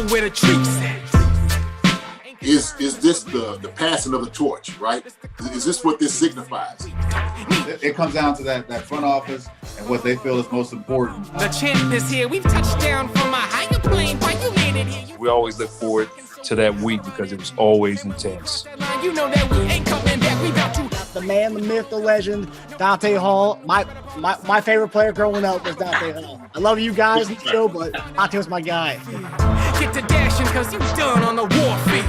know where the treats at. Is this the passing of the torch, right? Is this what this signifies? It comes down to that front office and what they feel is most important. The champ is here. We've touched down from a higher plane. Why you landed here? We always look forward to that week because it was always intense. You know that we ain't coming back. We about to. The man, the myth, the legend, Dante Hall. My favorite player growing up was Dante Hall. I love you guys in the show, but Dante was my guy. Get to dashing because you done on the warfield.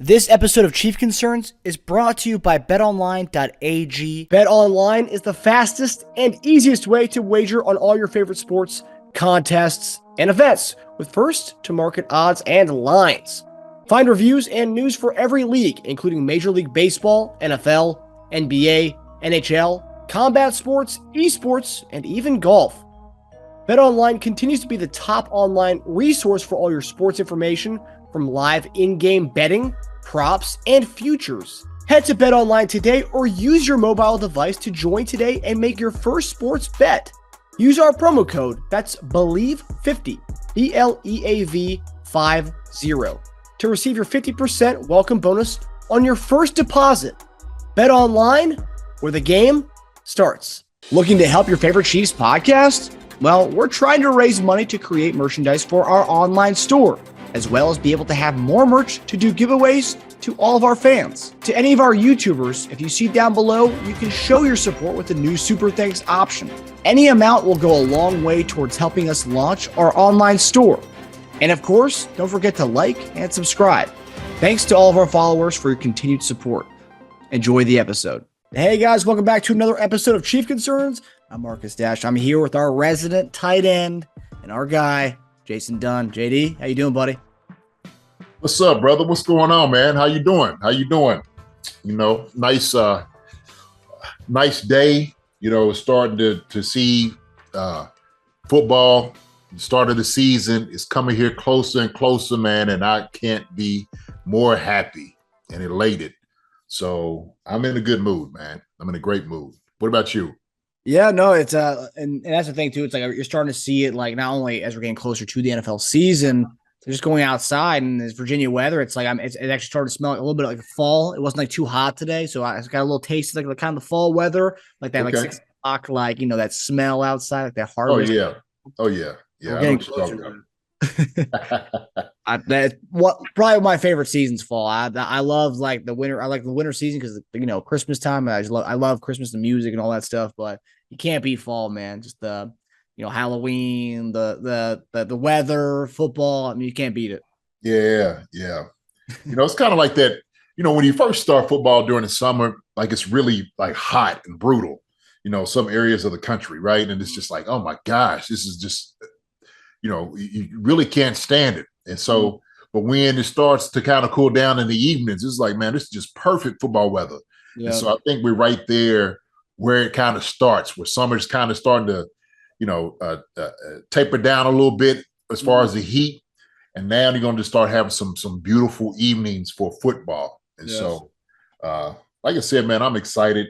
This episode of Chief Concerns is brought to you by BetOnline.AG. BetOnline is the fastest and easiest way to wager on all your favorite sports, contests, and events with first-to-market odds and lines. Find reviews and news for every league, including Major League Baseball, NFL, NBA, NHL, combat sports, esports, and even golf. BetOnline continues to be the top online resource for all your sports information, from live in-game betting, props, and futures. Head to BetOnline today or use your mobile device to join today and make your first sports bet. Use our promo code, that's BELIEVE50, BLEAV50, to receive your 50% welcome bonus on your first deposit. BetOnline, where the game starts. Looking to help your favorite Chiefs podcast? Well, we're trying to raise money to create merchandise for our online store, as well as be able to have more merch to do giveaways to all of our fans. To any of our YouTubers, if you see down below, you can show your support with the new Super Thanks option. Any amount will go a long way towards helping us launch our online store. And of course, don't forget to like and subscribe. Thanks to all of our followers for your continued support. Enjoy the episode. Hey guys, welcome back to another episode of Chief Concerns. I'm Marcus Dash. I'm here with our resident tight end and our guy, Jason Dunn. JD, how you doing, buddy? What's up, brother? What's going on, man? How you doing? You know, nice day. You know, starting to see football. The start of the season is coming here closer and closer, man, and I can't be more happy and elated. So I'm in a good mood, man. I'm in a great mood. What about you? Yeah, no, it's and that's the thing too. It's like you're starting to see it, like, not only as we're getting closer to the NFL season, just going outside and this Virginia weather. It's like it's actually starting to smell like a little bit like fall. It wasn't like too hot today, so I got a little taste of like the kind of the fall weather, like that, like 6 o'clock, like, you know, that smell outside, like that harvest. Oh yeah. We're getting closer. That's probably my favorite seasons fall. I love like the winter. I like the winter season because, you know, Christmas time. I love Christmas, the music and all that stuff. But you can't beat fall, man. Just the, you know, Halloween, the weather, football. I mean, you can't beat it. Yeah. You know, it's kind of like that. You know, when you first start football during the summer, like it's really like hot and brutal. You know, some areas of the country, right? And it's just like, oh my gosh, this is just, you know, you really can't stand it. And so, but when it starts to kind of cool down in the evenings, it's like, man, this is just perfect football weather. Yeah. And so I think we're right there where it kind of starts, where summer's kind of starting to, you know, taper down a little bit as far as the heat. And now you're going to start having some beautiful evenings for football. And so, like I said, man, I'm excited.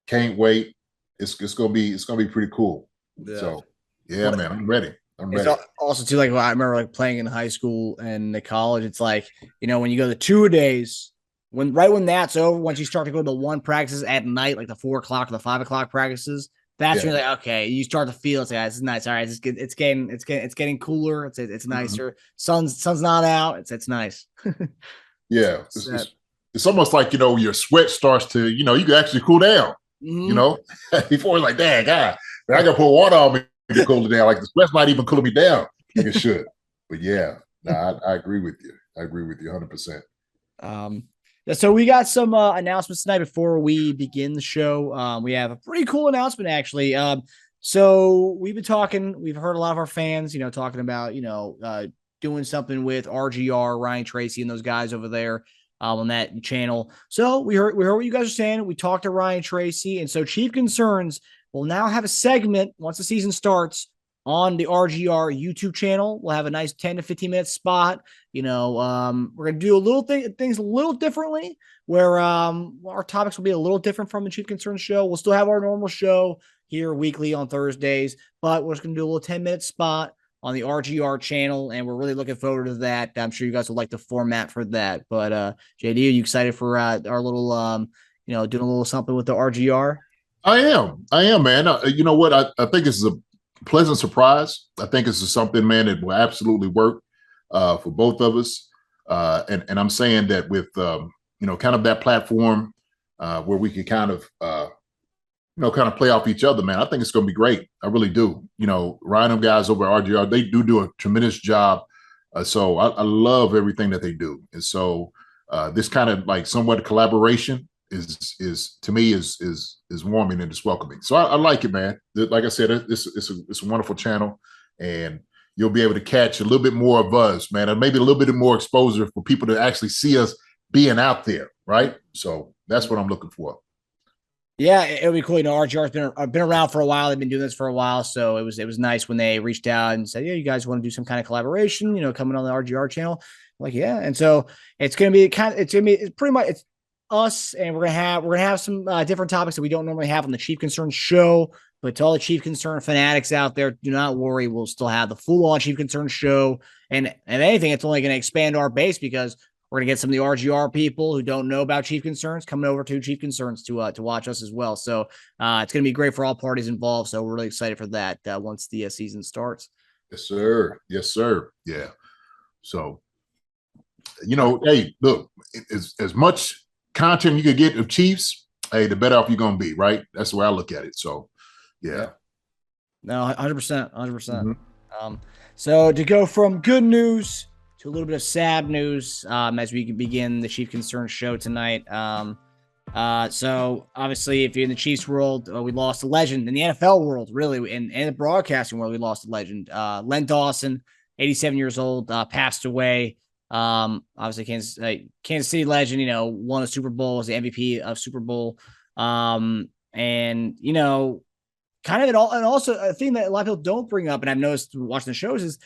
Can't wait. It's gonna be pretty cool. Yeah. So yeah, man, I'm ready. It's also too, like, I remember like playing in high school and the college. It's like, you know, when you go to 2 days, when that's over, once you start to go to the one practices at night, like the 4 o'clock or the 5 o'clock practices, that's when you're like, okay, you start to feel it's like, this is nice. All right, it's getting cooler. It's nicer. Sun's not out. It's nice. Yeah, it's almost like, you know, your sweat starts to, you know, you can actually cool down. You know, before it's like, dang, God, I got to put water on me to cool it down. Like the sweat's not even cooling me down like it should. But yeah, I agree with you. I agree with you 100%. So we got some announcements tonight before we begin the show. We have a pretty cool announcement, actually. So we've heard a lot of our fans, you know, talking about, you know, doing something with RGR, Ryan Tracy, and those guys over there on that channel. So we heard what you guys are saying. We talked to Ryan Tracy, and so Chief Concerns will now have a segment once the season starts on the RGR YouTube channel. We'll have a nice 10 to 15 minute spot. We're going to do things a little differently, where our topics will be a little different from the Chief Concern show. We'll still have our normal show here weekly on Thursdays, but we're just going to do a little 10-minute spot on the RGR channel, and we're really looking forward to that. I'm sure you guys will like the format for that. But JD, are you excited for our little, doing a little something with the RGR? I am, man. You know what? I think this is a pleasant surprise. I think this is something, man, that will absolutely work for both of us. And I'm saying that with, kind of that platform where we can kind of play off each other, man. I think it's going to be great. I really do. Ryan, them guys over at RGR, they do a tremendous job. So I love everything that they do. And so this kind of like somewhat collaboration is to me is warming and it's welcoming. So I like it, man. Like I said, it's a wonderful channel, and you'll be able to catch a little bit more of us, man, and maybe a little bit more exposure for people to actually see us being out there, right? So that's what I'm looking for. Yeah, it'll be cool. RGR's been around for a while. They've been doing this for a while, so it was nice when they reached out and said, "Yeah, you guys want to do some kind of collaboration? Coming on the RGR channel." I'm like, yeah, and so it's pretty much us, and we're gonna have some different topics that we don't normally have on the Chief Concern show. But to all the Chief Concern fanatics out there, do not worry. We'll still have the full-on Chief Concern show, and if anything, it's only going to expand our base, because we're going to get some of the RGR people who don't know about Chief Concerns coming over to Chief Concerns to watch us as well. So it's going to be great for all parties involved. So we're really excited for that once the season starts. Yes, sir. Yes, sir. Yeah. So, hey, look, as much content you could get of Chiefs, hey, the better off you're going to be, right? That's the way I look at it. So, yeah. No, 100%. So to go from good news to a little bit of sad news as we begin the Chief Concern show tonight. So obviously, if you're in the Chiefs world, we lost a legend. In the NFL world, really, and the broadcasting world, we lost a legend. Len Dawson, 87 years old, passed away. Obviously, Kansas City legend, won a Super Bowl, was the MVP of Super Bowl. And kind of it all, and also a thing that a lot of people don't bring up, and I've noticed watching the shows, is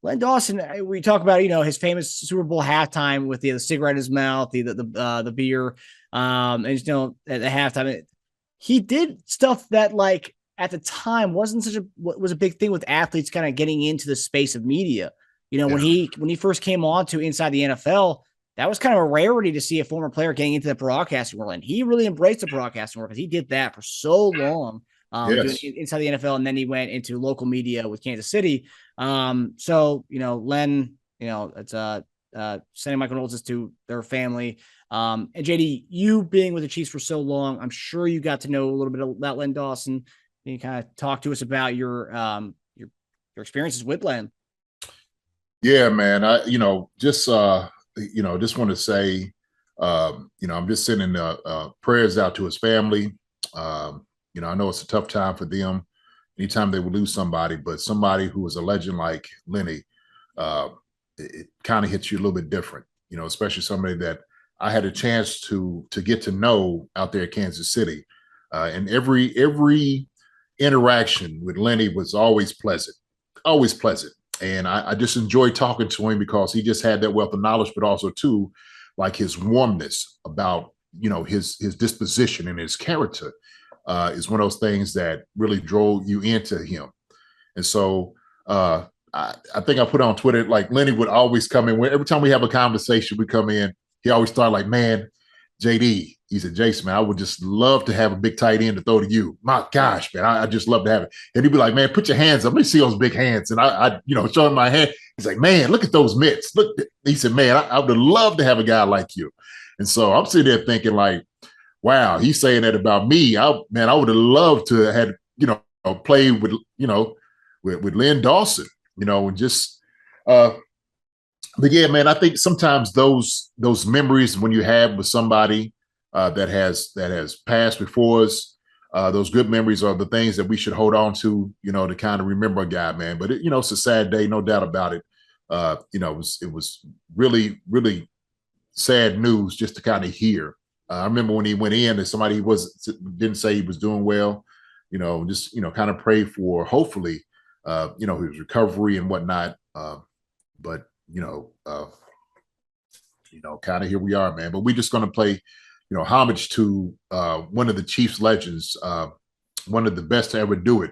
Len Dawson. We talk about his famous Super Bowl halftime with the cigarette in his mouth, the beer, and at the halftime, he did stuff that, like, at the time was a big thing with athletes kind of getting into the space of media. When he first came on to Inside the NFL, that was kind of a rarity to see a former player getting into the broadcasting world, and he really embraced the broadcasting world because he did that for so long. Doing Inside the NFL, and then he went into local media with Kansas City. So Len, it's sending my condolences to their family. And JD, you being with the Chiefs for so long, I'm sure you got to know a little bit about Len Dawson. Can you kind of talk to us about your experiences with Len? Yeah, man. I just want to say, I'm just sending prayers out to his family. I know it's a tough time for them anytime they would lose somebody, but somebody who was a legend like Lenny, it kind of hits you a little bit different, especially somebody that I had a chance to get to know out there at Kansas City. And every interaction with Lenny was always pleasant. And I just enjoyed talking to him because he just had that wealth of knowledge, but also too, like his warmness about, his disposition and his character. Is one of those things that really drove you into him. And so I think I put on Twitter, like, Lenny would always come in. Every time we have a conversation, we come in, he always started like, man, JD, he said, Jason, man, I would just love to have a big tight end to throw to you. My gosh, man, I just love to have it. And he'd be like, man, put your hands up. Let me see those big hands. And I show him my hand. He's like, man, look at those mitts. Look, he said, man, I would love to have a guy like you. And so I'm sitting there thinking, like, wow, he's saying that about me. I would have loved to have had, played with Len Dawson, and just, but yeah, man, I think sometimes those memories when you have with somebody that has passed before us, those good memories are the things that we should hold on to, to kind of remember a guy, man. But it's a sad day, no doubt about it. It was really, really sad news just to kind of hear. I remember when he went in and somebody didn't say he was doing well, just kind of pray for, hopefully, his recovery and whatnot. But kind of here we are, man. But we're just going to play, homage to one of the Chiefs legends, one of the best to ever do it.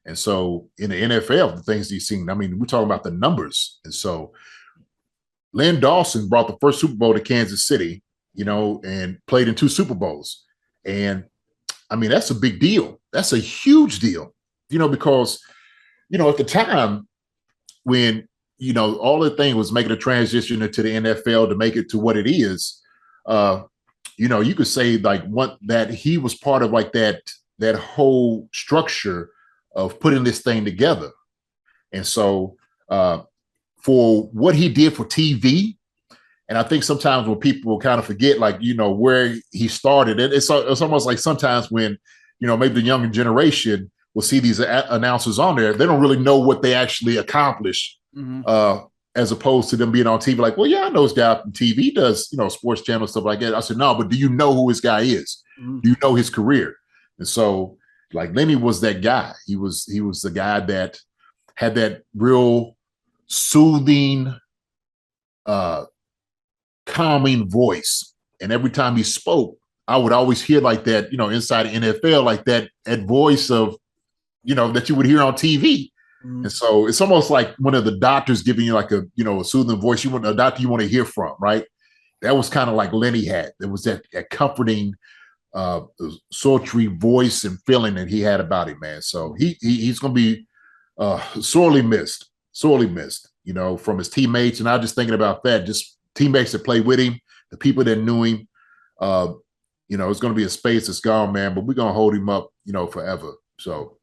And so in the NFL, the things he's seen, I mean, we're talking about the numbers. And so Len Dawson brought the first Super Bowl to Kansas City, and played in 2 Super Bowls. And I mean, that's a big deal. That's a huge deal, because, at the time when, all the thing was making a transition into the NFL to make it to what it is, you could say like that he was part of like that whole structure of putting this thing together. And so for what he did for TV, and I think sometimes when people kind of forget, like, where he started, it's almost like sometimes when, maybe the younger generation will see these announcers on there, they don't really know what they actually accomplished, as opposed to them being on TV like, well, yeah, I know this guy from TV. He does, sports channel, stuff like that. I said, no, but do you know who this guy is? Do you know his career? And so, like, Lenny was that guy. He was the guy that had that real soothing, calming voice. And every time he spoke, I would always hear like that, inside the NFL, like that voice of, that you would hear on TV. And so it's almost like one of the doctors giving you like a soothing voice. You want a doctor you want to hear from, right? That was kind of like Lenny had. There was that comforting, sultry voice and feeling that he had about him, man. So he's going to be sorely missed, from his teammates. And I was just thinking about that, just teammates that played with him, the people that knew him. It's going to be a space that's gone, man, but we're going to hold him up, forever. So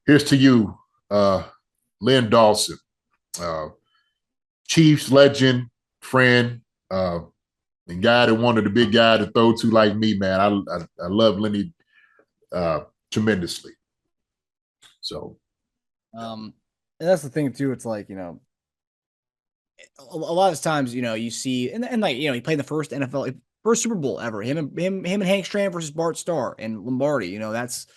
here's to you, Len Dawson, Chiefs legend, friend, and guy that wanted a big guy to throw to like me, man. I love Lenny tremendously. So, and that's the thing too. It's like, a lot of times, you see, and like, he played the first first Super Bowl ever. Him and Hank Strand versus Bart Starr and Lombardi. That's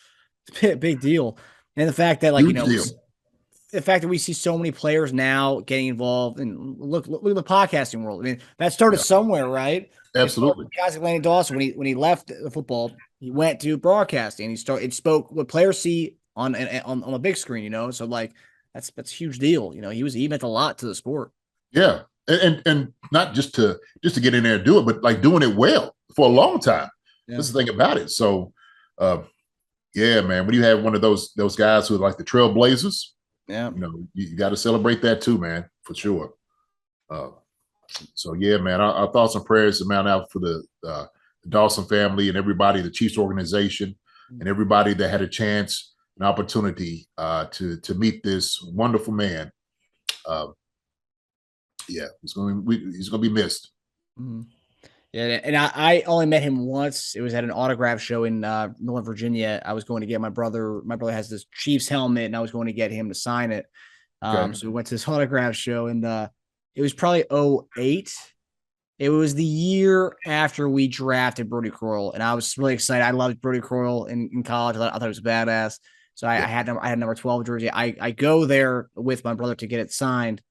a big deal. And the fact that, like, the fact that we see so many players now getting involved, and look at the podcasting world. I mean, that started somewhere, right? Absolutely. Guys like Len Dawson, when he left the football, he went to broadcasting. He spoke what players see on a big screen. So like that's a huge deal. He meant a lot to the sport. Yeah, and not just to get in there and do it, but like doing it well for a long time. Yeah. That's the thing about it. So, yeah, man, when you have one of those guys who are like the trailblazers, yeah, you got to celebrate that too, man, for sure. So yeah, man, our thoughts and prayers amount out for the Dawson family and everybody, the Chiefs organization, and everybody that had a chance, an opportunity to meet this wonderful man. Yeah, he's going to be missed. Mm-hmm. Yeah, and I only met him once. It was at an autograph show in Northern Virginia. I was going to get my brother. My brother has this Chiefs helmet, and I was going to get him to sign it. So we went to this autograph show, and it was probably 2008. It was the year after we drafted Brodie Croyle, and I was really excited. I loved Brodie Croyle in college. I thought it was badass. So I had number 12 jersey. I go there with my brother to get it signed.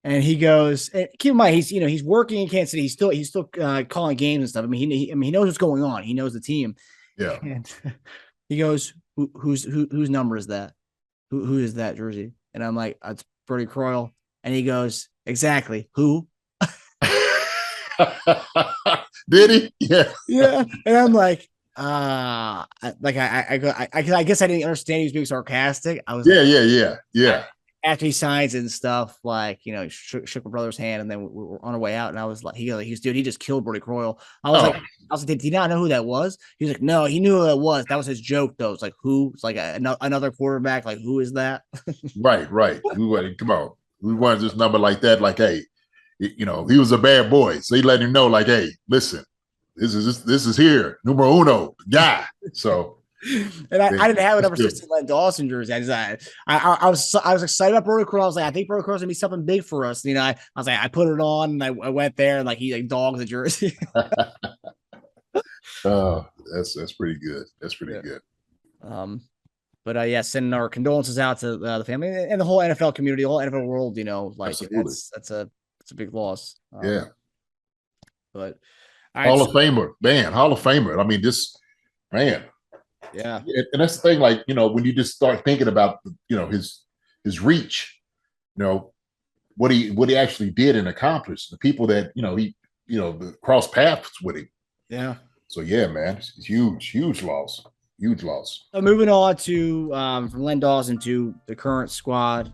And he goes, and keep in mind, he's working in Kansas City. He's still calling games and stuff. I mean, he knows what's going on. He knows the team. Yeah. And he goes, whose number is that? Who is that jersey? And I'm like, it's Brodie Croyle. And he goes, exactly. Who? Did he? Yeah. Yeah. And I'm like, I guess I didn't understand he was being sarcastic. I was yeah. After he signs and stuff, like, shook my brother's hand, and then we were on our way out, and I was like, he's dude, he just killed Brodie Croyle. I was like, did he not know who that was? He was like, no, he knew who that was. That was his joke, though. It's like, who? It's like another quarterback. Like, who is that? Right. Come on. We wanted this number like that. Like, hey, he was a bad boy, so he let him know, like, hey, listen, this is here, numero uno, guy. So. And I didn't have a number 16 Len Dawson jersey. I was excited about Brodie Croyle. I was like, I think Brodie Croyle's gonna be something big for us. I was like, I put it on, and I went there, and like he dogged the jersey. Oh, that's pretty good. That's pretty good. yeah, sending our condolences out to the family and the whole NFL community, the whole NFL world. Absolutely. that's a big loss. Yeah. But Hall of Famer, man, Hall of Famer. I mean, this man. Yeah. And that's the thing, like, when you just start thinking about, his reach, what he actually did and accomplished, the people that, he cross paths with him. Yeah. So yeah, man, it's huge loss. Huge loss. So moving on to from Len Dawson to the current squad.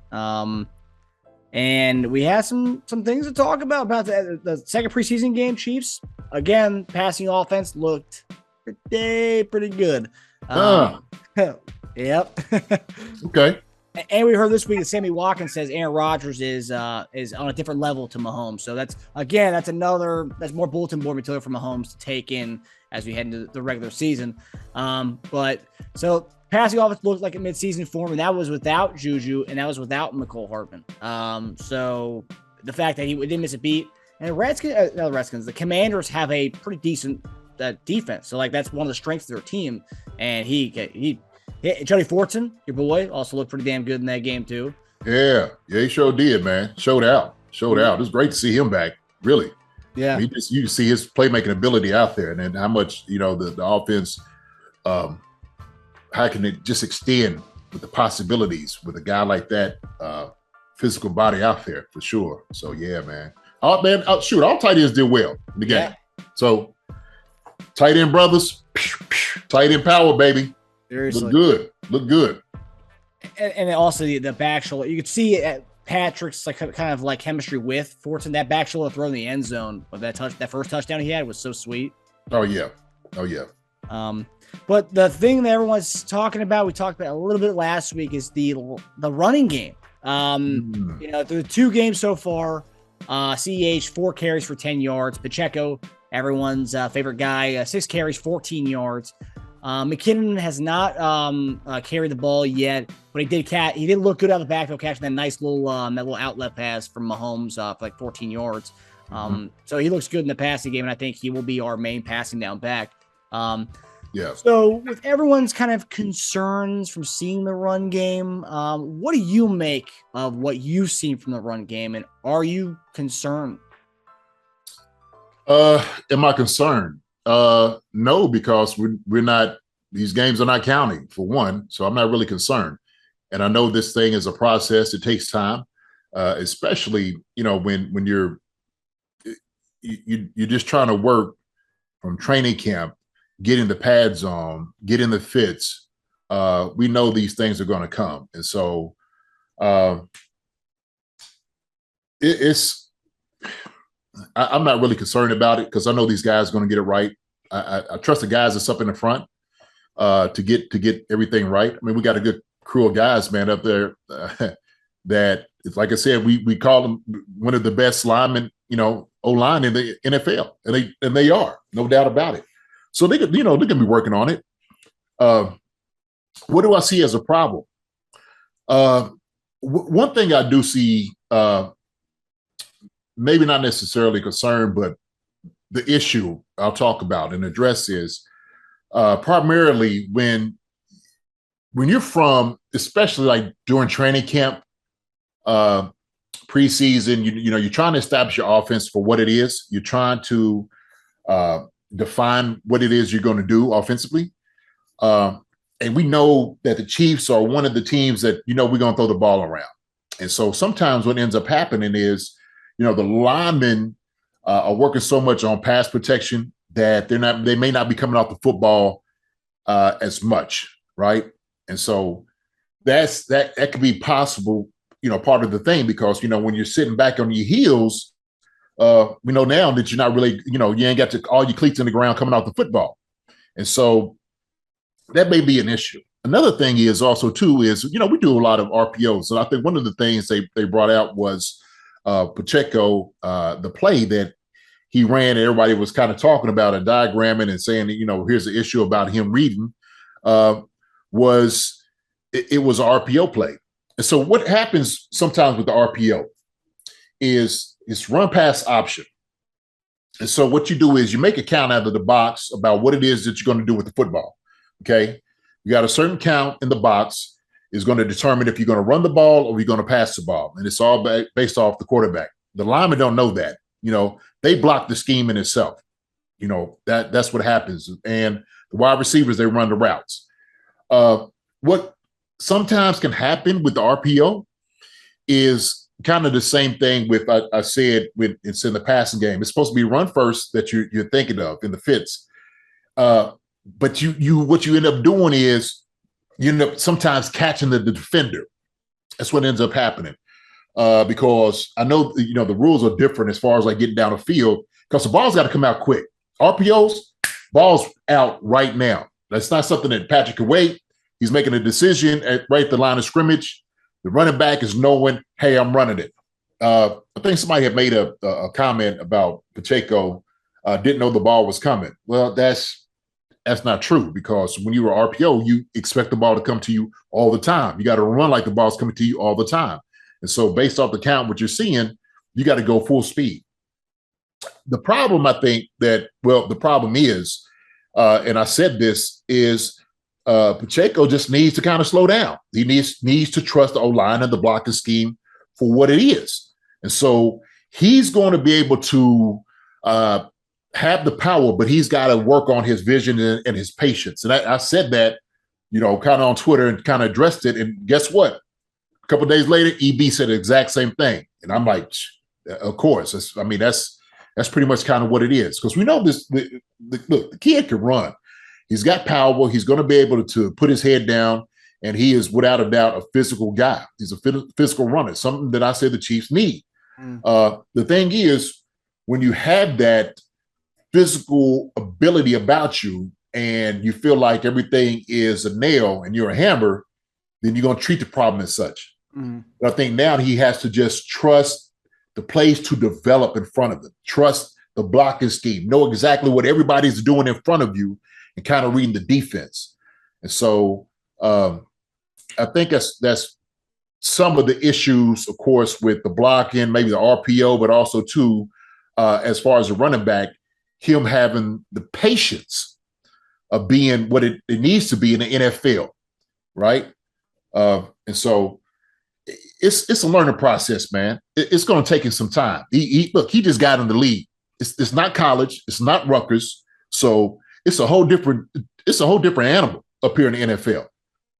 And we had some things to talk about the second preseason game. Chiefs, again, passing offense looked pretty good. Yep. Okay. And we heard this week that Sammy Watkins says Aaron Rodgers is on a different level to Mahomes. So that's more bulletin board material for Mahomes to take in as we head into the regular season. But so passing offense looked like a midseason form, and that was without JuJu, and that was without Mecole Hardman. So the fact that he didn't miss a beat, and the Commanders have a pretty decent defense. So like that's one of the strengths of their team. And Johnny Fortson, your boy, also looked pretty damn good in that game too. Yeah, he sure did, man. Showed out. It was great to see him back. Really. Yeah. You see his playmaking ability out there, and then how much the offense. How can it just extend with the possibilities with a guy like that physical body out there for sure. So yeah, man. All tight ends did well in the game. Yeah. So tight end brothers, tight end power, baby. Seriously. Look good. And also the back shoulder. You could see Patrick's kind of like chemistry with Fortson. That back shoulder throw in the end zone, but that first touchdown he had was so sweet. Oh yeah. But the thing that everyone's talking about, we talked about a little bit last week, is the running game. Through 2 games so far, CEH 4 carries for 10 yards. Pacheco, everyone's favorite guy, 6 carries, 14 yards. McKinnon has not carried the ball yet, but he did look good out of the backfield, catching that nice little outlet pass from Mahomes for like 14 yards. So he looks good in the passing game, and I think he will be our main passing down back. Yeah. So with everyone's kind of concerns from seeing the run game, what do you make of what you've seen from the run game, and are you concerned? Am I concerned? No, because we're not. These games are not counting for one, so I'm not really concerned. And I know this thing is a process; it takes time, especially when you're just trying to work from training camp, getting the pads on, getting the fits. We know these things are going to come, and so I'm not really concerned about it because I know these guys are going to get it right. I trust the guys that's up in the front to get everything right. I mean, we got a good crew of guys, man, up there that, like I said, we call them one of the best linemen, O-line in the NFL, and they are, no doubt about it. So they're going to be working on it. What do I see as a problem? One thing I do see, maybe not necessarily concerned, but the issue I'll talk about and address is primarily when you're from, especially like during training camp, preseason, you're trying to establish your offense for what it is. You're trying to define what it is you're going to do offensively. And we know that the Chiefs are one of the teams that, we're going to throw the ball around. And so sometimes what ends up happening is, the linemen are working so much on pass protection that they may not be coming off the football as much, right? And so that could be possible, part of the thing, because, when you're sitting back on your heels, we know now that you're not really, you ain't got all your cleats in the ground coming off the football. And so that may be an issue. Another thing is also too is, we do a lot of RPOs. So I think one of the things they brought out was Pacheco, the play that he ran, and everybody was kind of talking about and diagramming and saying, here's the issue about him reading, was an RPO play. And so what happens sometimes with the RPO is it's run pass option. And so what you do is you make a count out of the box about what it is that you're going to do with the football. Okay. You got a certain count in the box is going to determine if you're going to run the ball or you're going to pass the ball. And it's all based off the quarterback. The linemen don't know that. They block the scheme in itself. That's what happens. And the wide receivers, they run the routes. What sometimes can happen with the RPO is kind of the same thing with, I said, when it's in the passing game. It's supposed to be run first that you're thinking of in the fits. But what you end up doing is you end up sometimes catching the defender. That's what ends up happening. Because I know, the rules are different as far as like getting down the field because the ball's got to come out quick. RPOs, ball's out right now. That's not something that Patrick can wait. He's making a decision right at the line of scrimmage. The running back is knowing, hey, I'm running it. I think somebody had made a comment about Pacheco didn't know the ball was coming. Well, that's not true because when you were RPO, you expect the ball to come to you all the time. You got to run like the ball's coming to you all the time. And so based off the count, what you're seeing, you got to go full speed. The problem, I think the problem is, and I said this, is Pacheco just needs to kind of slow down. He needs to trust the O-line and the blocking scheme for what it is. And so he's going to be able to have the power, but he's got to work on his vision and his patience. And I said that, kind of on Twitter and kind of addressed it. And guess what? A couple of days later, EB said the exact same thing. And I'm like, of course. That's pretty much kind of what it is. Because we know this, look, the kid can run. He's got power. He's going to be able to put his head down, and he is without a doubt a physical guy. He's a physical runner, something that I say the Chiefs need. The thing is, when you have that physical ability about you and you feel like everything is a nail and you're a hammer, then you're going to treat the problem as such. But I think now he has to just trust the plays to develop in front of him, trust the blocking scheme, know exactly what everybody's doing in front of you, and kind of reading the defense. And so I think that's some of the issues, of course, with the blocking, maybe the RPO, but also too, as far as the running back, him having the patience of being what it needs to be in the NFL, right? And so it's a learning process, man. It's going to take him some time. He just got in the league. It's not college. It's not Rutgers. So it's a whole different animal up here in the NFL.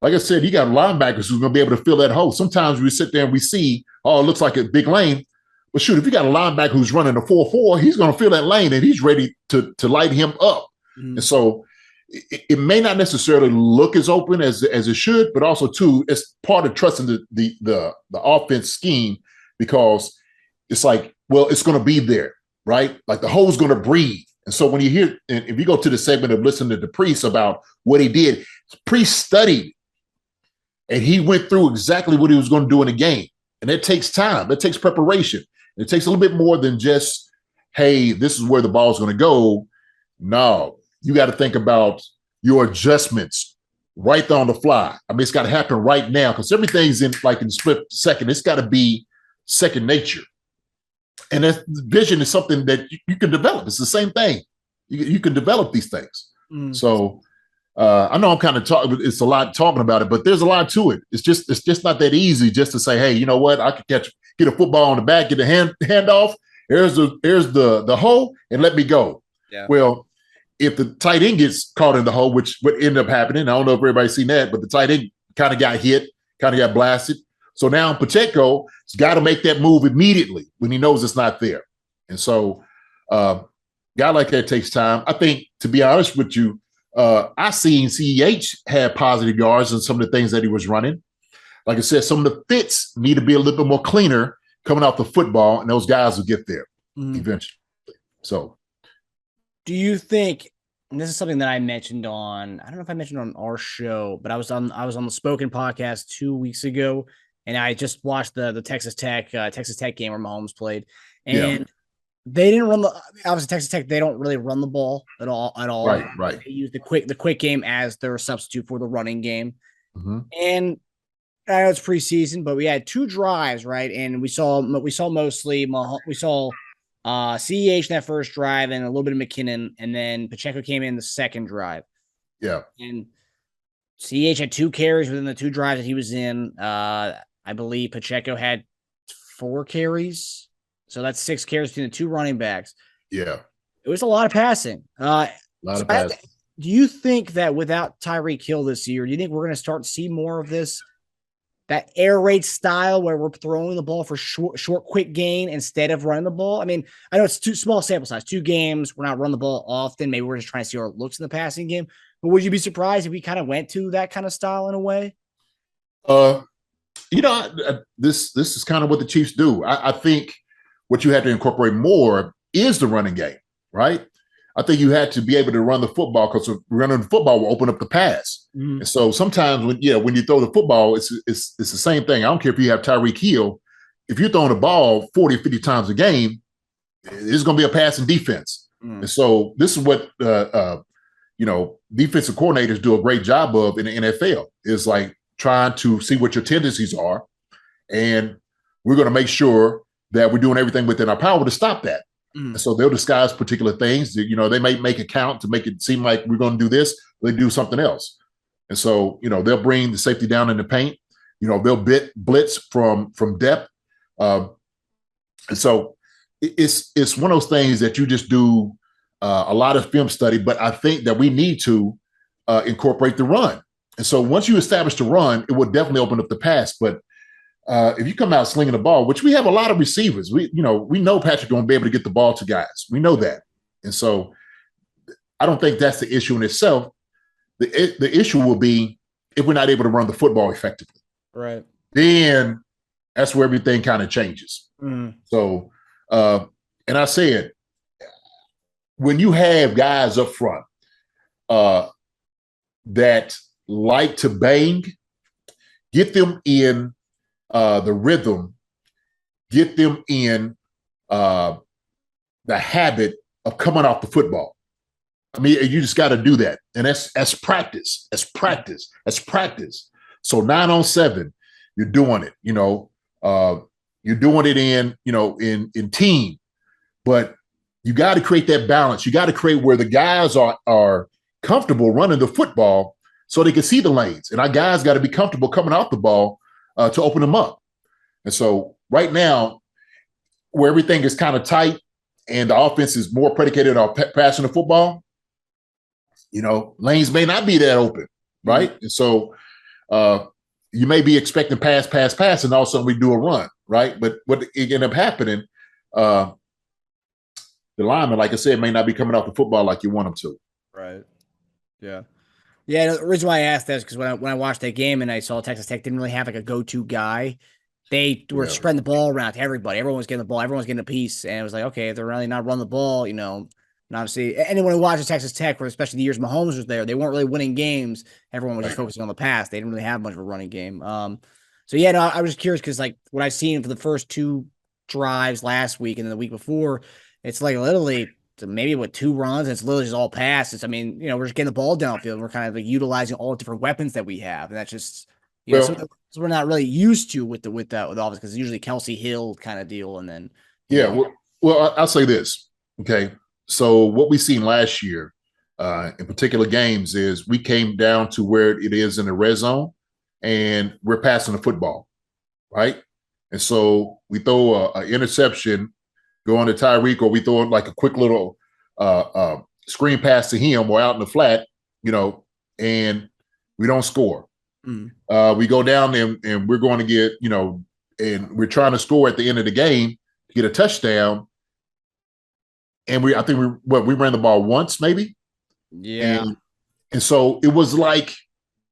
Like I said, you got linebackers who's going to be able to fill that hole. Sometimes we sit there and we see, it looks like a big lane. But shoot, if you got a linebacker who's running a 4-4, he's going to fill that lane and he's ready to light him up. And so it may not necessarily look as open as it should, but also too, it's part of trusting the offense scheme because it's like, well, it's going to be there, right? Like the hole's going to breathe. And so when you hear, and if you go to the segment of listening to Priest about what he did, Priest studied and he went through exactly what he was going to do in a game. And it takes time. It takes preparation. It takes a little bit more than just, hey, this is where the ball is going to go. No, you got to think about your adjustments right there on the fly. I mean, it's got to happen right now because everything's in split second. It's got to be second nature. And that vision is something that you can develop. It's the same thing. You can develop these things. So I know I'm kind of it's a lot talking about it, but there's a lot to it. It's just not that easy just to say, hey, you know what? I could get a football on the back, get a handoff. Here's the hole, and let me go. Yeah. Well, if the tight end gets caught in the hole, which would end up happening, I don't know if everybody's seen that, but the tight end kind of got hit, kind of got blasted. So now Pacheco has got to make that move immediately when he knows it's not there. And so guy like that takes time. I think, to be honest with you, I seen CEH had positive yards in some of the things that he was running. Like I said, some of the fits need to be a little bit more cleaner coming off the football, and those guys will get there eventually. So do you think, and this is something that I mentioned on, I don't know if I mentioned on our show, but I was on the Spoken podcast 2 weeks ago, and I just watched the Texas Tech game where Mahomes played, and they didn't run obviously Texas Tech, they don't really run the ball at all. Right. They use the quick game as their substitute for the running game. And I know it's preseason, but we had 2 drives, right? And we saw mostly CEH in that first drive and a little bit of McKinnon, and then Pacheco came in the second drive. Yeah. And CH had 2 carries within the 2 drives that he was in. I believe Pacheco had 4 carries. So that's 6 carries between the 2 running backs. Yeah. It was a lot of passing. A lot of passing. Do you think that without Tyreek Hill this year, do you think we're going to start to see more of this, that air raid style where we're throwing the ball for short, quick gain instead of running the ball? I mean, I know it's too small sample size, 2 games. We're not running the ball often. Maybe we're just trying to see how it looks in the passing game. But would you be surprised if we kind of went to that kind of style in a way? This is kind of what the Chiefs do. I think what you have to incorporate more is the running game, right? I think you had to be able to run the football because running the football will open up the pass. Mm-hmm. And so sometimes when you throw the football, it's the same thing. I don't care if you have Tyreek Hill. If you're throwing the ball 40, 50 times a game, it's going to be a passing defense. Mm. And so this is what defensive coordinators do a great job of in the NFL, is like trying to see what your tendencies are. And we're going to make sure that we're doing everything within our power to stop that. And so they'll disguise particular things. They may make a count to make it seem like we're going to do this. They do something else. And so, they'll bring the safety down in the paint. They'll blitz from depth. And so it's one of those things that you just do a lot of film study, but I think that we need to incorporate the run. And so once you establish the run, it will definitely open up the pass. But if you come out slinging the ball, which we have a lot of receivers, we know Patrick going to be able to get the ball to guys. We know that. And so I don't think that's the issue in itself. The issue will be if we're not able to run the football effectively. Right. Then that's where everything kind of changes. Mm. So, and I said, when you have guys up front that like to bang, get them in the rhythm, get them in the habit of coming off the football. I mean, you just got to do that. And that's practice. That's practice. That's practice. So 9 on 7, you're doing it, you're doing it in team, but you got to create that balance. You got to create where the guys are comfortable running the football so they can see the lanes. And our guys got to be comfortable coming off the ball to open them up. And so right now, where everything is kind of tight and the offense is more predicated on passing the football, lanes may not be that open, right? Mm-hmm. And so you may be expecting pass, and all of a sudden we do a run, right? But what ended up happening, the lineman, like I said, may not be coming off the football like you want them to. Right. Yeah. Yeah, the reason why I asked that is because when I watched that game and I saw Texas Tech didn't really have like a go-to guy, they were spreading the ball around to everybody. Everyone was getting the ball. Everyone was getting a piece. And it was like, okay, if they're really not running the ball, and obviously anyone who watches Texas Tech, especially the years Mahomes was there, they weren't really winning games. Everyone was just focusing on the pass. They didn't really have much of a running game. I was just curious because like what I've seen for the first 2 drives last week and then the week before, it's like literally maybe with 2 runs, it's literally just all passes. We're just getting the ball downfield. We're kind of like utilizing all the different weapons that we have, and that's just something we're not really used to with offense because it's usually Kelce Hill kind of deal. And then well, I'll say this, okay. So what we seen last year in particular games is we came down to where it is in the red zone, and we're passing the football, right? And so we throw an interception. Go on to Tyreek, or we throw like a quick little screen pass to him or out in the flat, and we don't score. We go down and we're going to get, and we're trying to score at the end of the game to get a touchdown. And I think we ran the ball once, maybe. Yeah. And so it was like,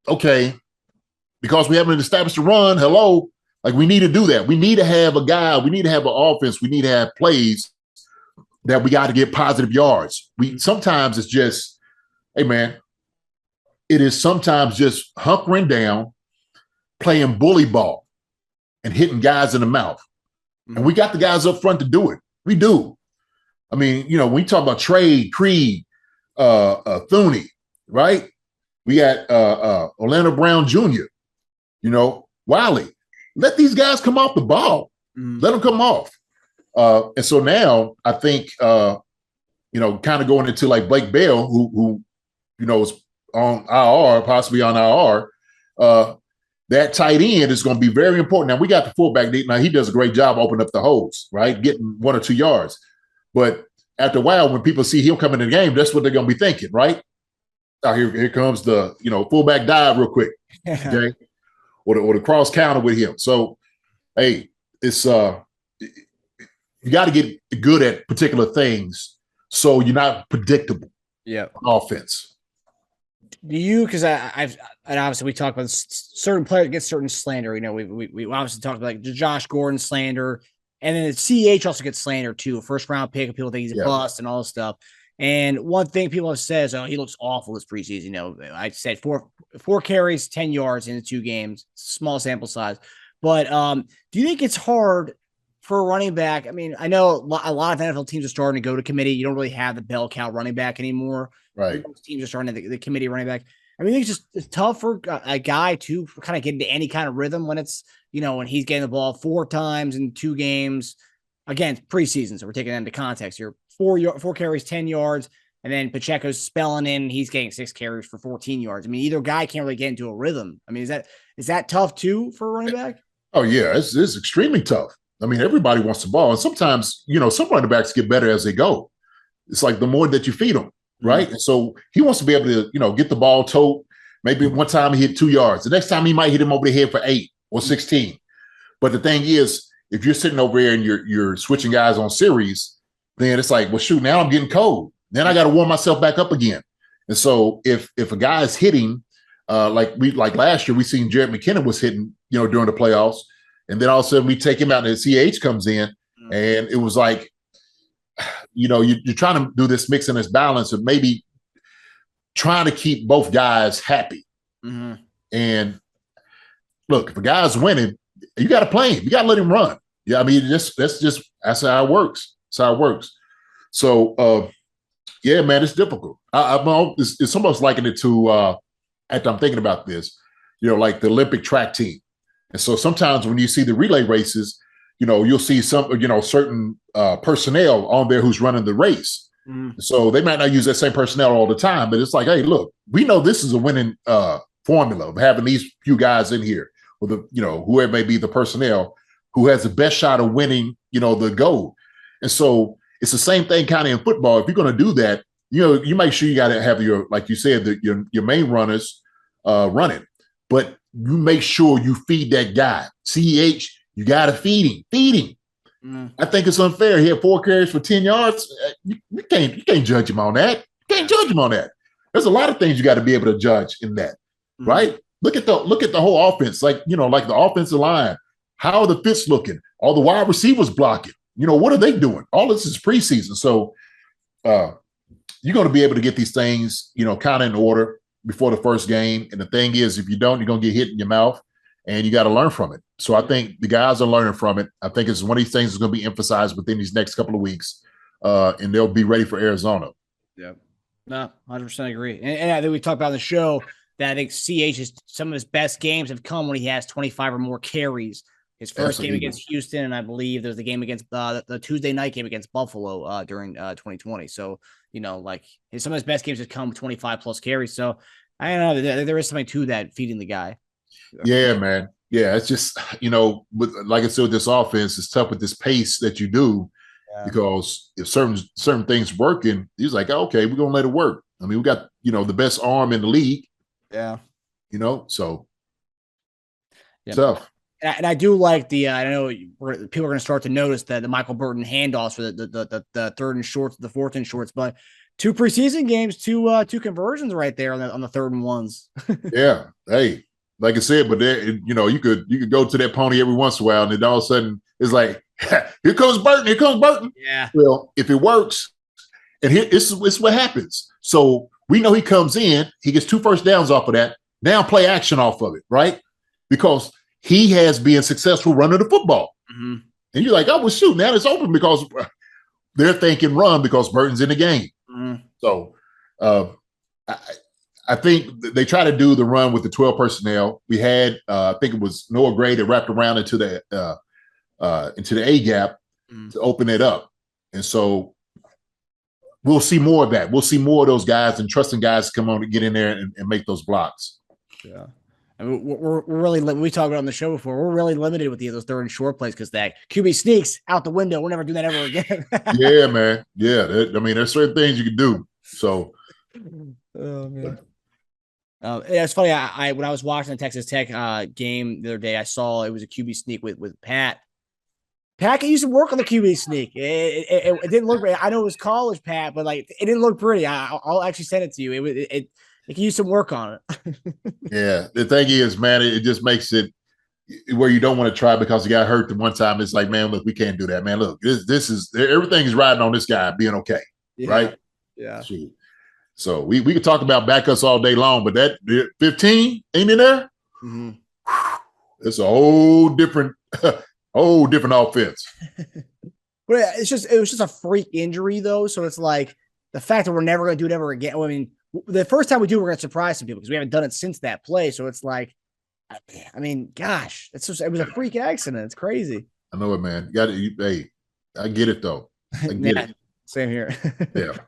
okay, because we haven't established a run, hello. Like we need to do that. We need to have a guy. We need to have an offense. We need to have plays that we got to get positive yards. Sometimes it's just, hey man, it is sometimes just hunkering down, playing bully ball, and hitting guys in the mouth. And we got the guys up front to do it. We do. When you talk about Trey, Creed, Thuney, right? We got Orlando Brown Jr., Wiley. Let these guys come off the ball. Let them come off. And so now I think, kind of going into like Blake Bell, who is on IR, possibly on IR, that tight end is going to be very important. Now, we got the fullback. Now, he does a great job opening up the holes, right? Getting 1 or 2 yards. But after a while, when people see him coming in the game, that's what they're going to be thinking, right? Here comes the, fullback dive real quick, okay? or the cross counter with him. So, hey, it's you got to get good at particular things so you're not predictable. Yeah, offense. Do you? Because and obviously we talk about certain players get certain slander. We obviously talked about like the Josh Gordon slander, and then the CH also gets slander too. First round pick, people think he's a bust and all this stuff. And one thing people have said is, "Oh, he looks awful this preseason." I said four carries, 10 yards in the 2 games, small sample size. But do you think it's hard for a running back? I mean, I know a lot of NFL teams are starting to go to committee. You don't really have the bell cow running back anymore. Right. Most teams are starting the committee running back. I mean, it's tough for a guy to kind of get into any kind of rhythm when it's, when he's getting the ball 4 times in 2 games. Again, it's preseason, so we're taking that into context. You're 4 carries, 10 yards, and then Pacheco's spelling in. He's getting 6 carries for 14 yards. I mean, either guy can't really get into a rhythm. I mean, is that tough too for a running back? Oh yeah, it's extremely tough. I mean, everybody wants the ball, and sometimes some running backs get better as they go. It's like the more that you feed them, right? Mm-hmm. And so he wants to be able to get the ball tote. Maybe one time he hit 2 yards. The next time he might hit him over the head for 8 or 16. But the thing is, if you're sitting over here and you're switching guys on series, then it's like, well, shoot, now I'm getting cold. Then I got to warm myself back up again. And so if a guy is hitting, like last year, we seen Jared McKinnon was hitting, during the playoffs, and then all of a sudden we take him out and the CH comes in, and it was like, you're trying to do this mix and this balance of maybe trying to keep both guys happy. Mm-hmm. And look, if a guy's winning, you got to play him. You got to let him run. Yeah, I mean, that's how it works. That's how it works. So, yeah, man, it's difficult. It's almost liking it to, after I'm thinking about this, like the Olympic track team. And so sometimes when you see the relay races, you'll see some, certain personnel on there who's running the race. Mm. So they might not use that same personnel all the time, but it's like, hey, look, we know this is a winning formula of having these few guys in here, or whoever may be the personnel who has the best shot of winning, the gold. And so it's the same thing kind of in football. If you're going to do that, you make sure you got to have your, like you said, your main runners running, but you make sure you feed that guy. CEH, you got to feed him. Mm. I think it's unfair. He had 4 carries for 10 yards. You can't judge him on that. You can't judge him on that. There's a lot of things you got to be able to judge in that, right? Look at the whole offense, like the offensive line. How are the fits looking? All the wide receivers blocking. What are they doing? All this is preseason. So you're going to be able to get these things, kind of in order before the first game. And the thing is, if you don't, you're going to get hit in your mouth, and you got to learn from it. So I think the guys are learning from it. I think it's one of these things that's going to be emphasized within these next couple of weeks, and they'll be ready for Arizona. Yeah, no, 100% agree. And I think we talked about in the show that I think CH some of his best games have come when he has 25 or more carries. His first game against Houston, and I believe there's the game against the Tuesday night game against Buffalo during 2020. So, some of his best games have come with 25 plus carries. So I don't know. There is something to that, feeding the guy. Yeah, man. Yeah, it's just, like I said, with this offense, it's tough with this pace that you do, because if certain things working, he's like, okay, we're going to let it work. I mean, we got, the best arm in the league. Yeah. So tough. And I do like I know people are going to start to notice that the Michael Burton handoffs for the third and shorts, the fourth and shorts, but 2 preseason games, two conversions right there on the 3rd and 1s. Yeah. Hey, like I said, but there, you could go to that pony every once in a while, and then all of a sudden it's like, here comes Burton. Yeah. Well, if it works, and here it's what happens. So we know he comes in, he gets 2 first downs off of that. Now play action off of it, right? Because he has been successful running the football. Mm-hmm. And you're like, oh, well, shoot, now it's open, because they're thinking run because Burton's in the game. Mm-hmm. So I think they try to do the run with the 12 personnel. We had, I think it was Noah Gray that wrapped around into the A gap to open it up. And so we'll see more of that. We'll see more of those guys and trusting guys to come on to get in there and make those blocks. Yeah. I mean, we're really, we talked about on the show before, we're really limited with those third and short plays because that QB sneaks out the window. We're never doing that ever again. Yeah, man. Yeah. There's certain things you can do. So, oh, man. It's funny. I when I was watching the Texas Tech game the other day, I saw it was a QB sneak with Pat. Pat used to work on the QB sneak. It didn't look great. I know it was college, Pat, but like it didn't look pretty. I'll actually send it to you. It can use some work on it. Yeah, the thing is, man, it just makes it where you don't want to try because he got hurt the one time. It's like, man, look, we can't do that, man. Look, this is everything is riding on this guy being okay, right? Yeah. Shoot. So we could talk about backups all day long, but that 15 ain't in there. Mm-hmm. It's a whole different offense. But it was just a freak injury though. So it's like the fact that we're never going to do it ever again. I mean, the first time we do, we're going to surprise some people because we haven't done it since that play. So it's like, I mean, gosh, it was a freak accident. It's crazy. I know it, man. Hey, I get it though. I get it. Same here. Yeah.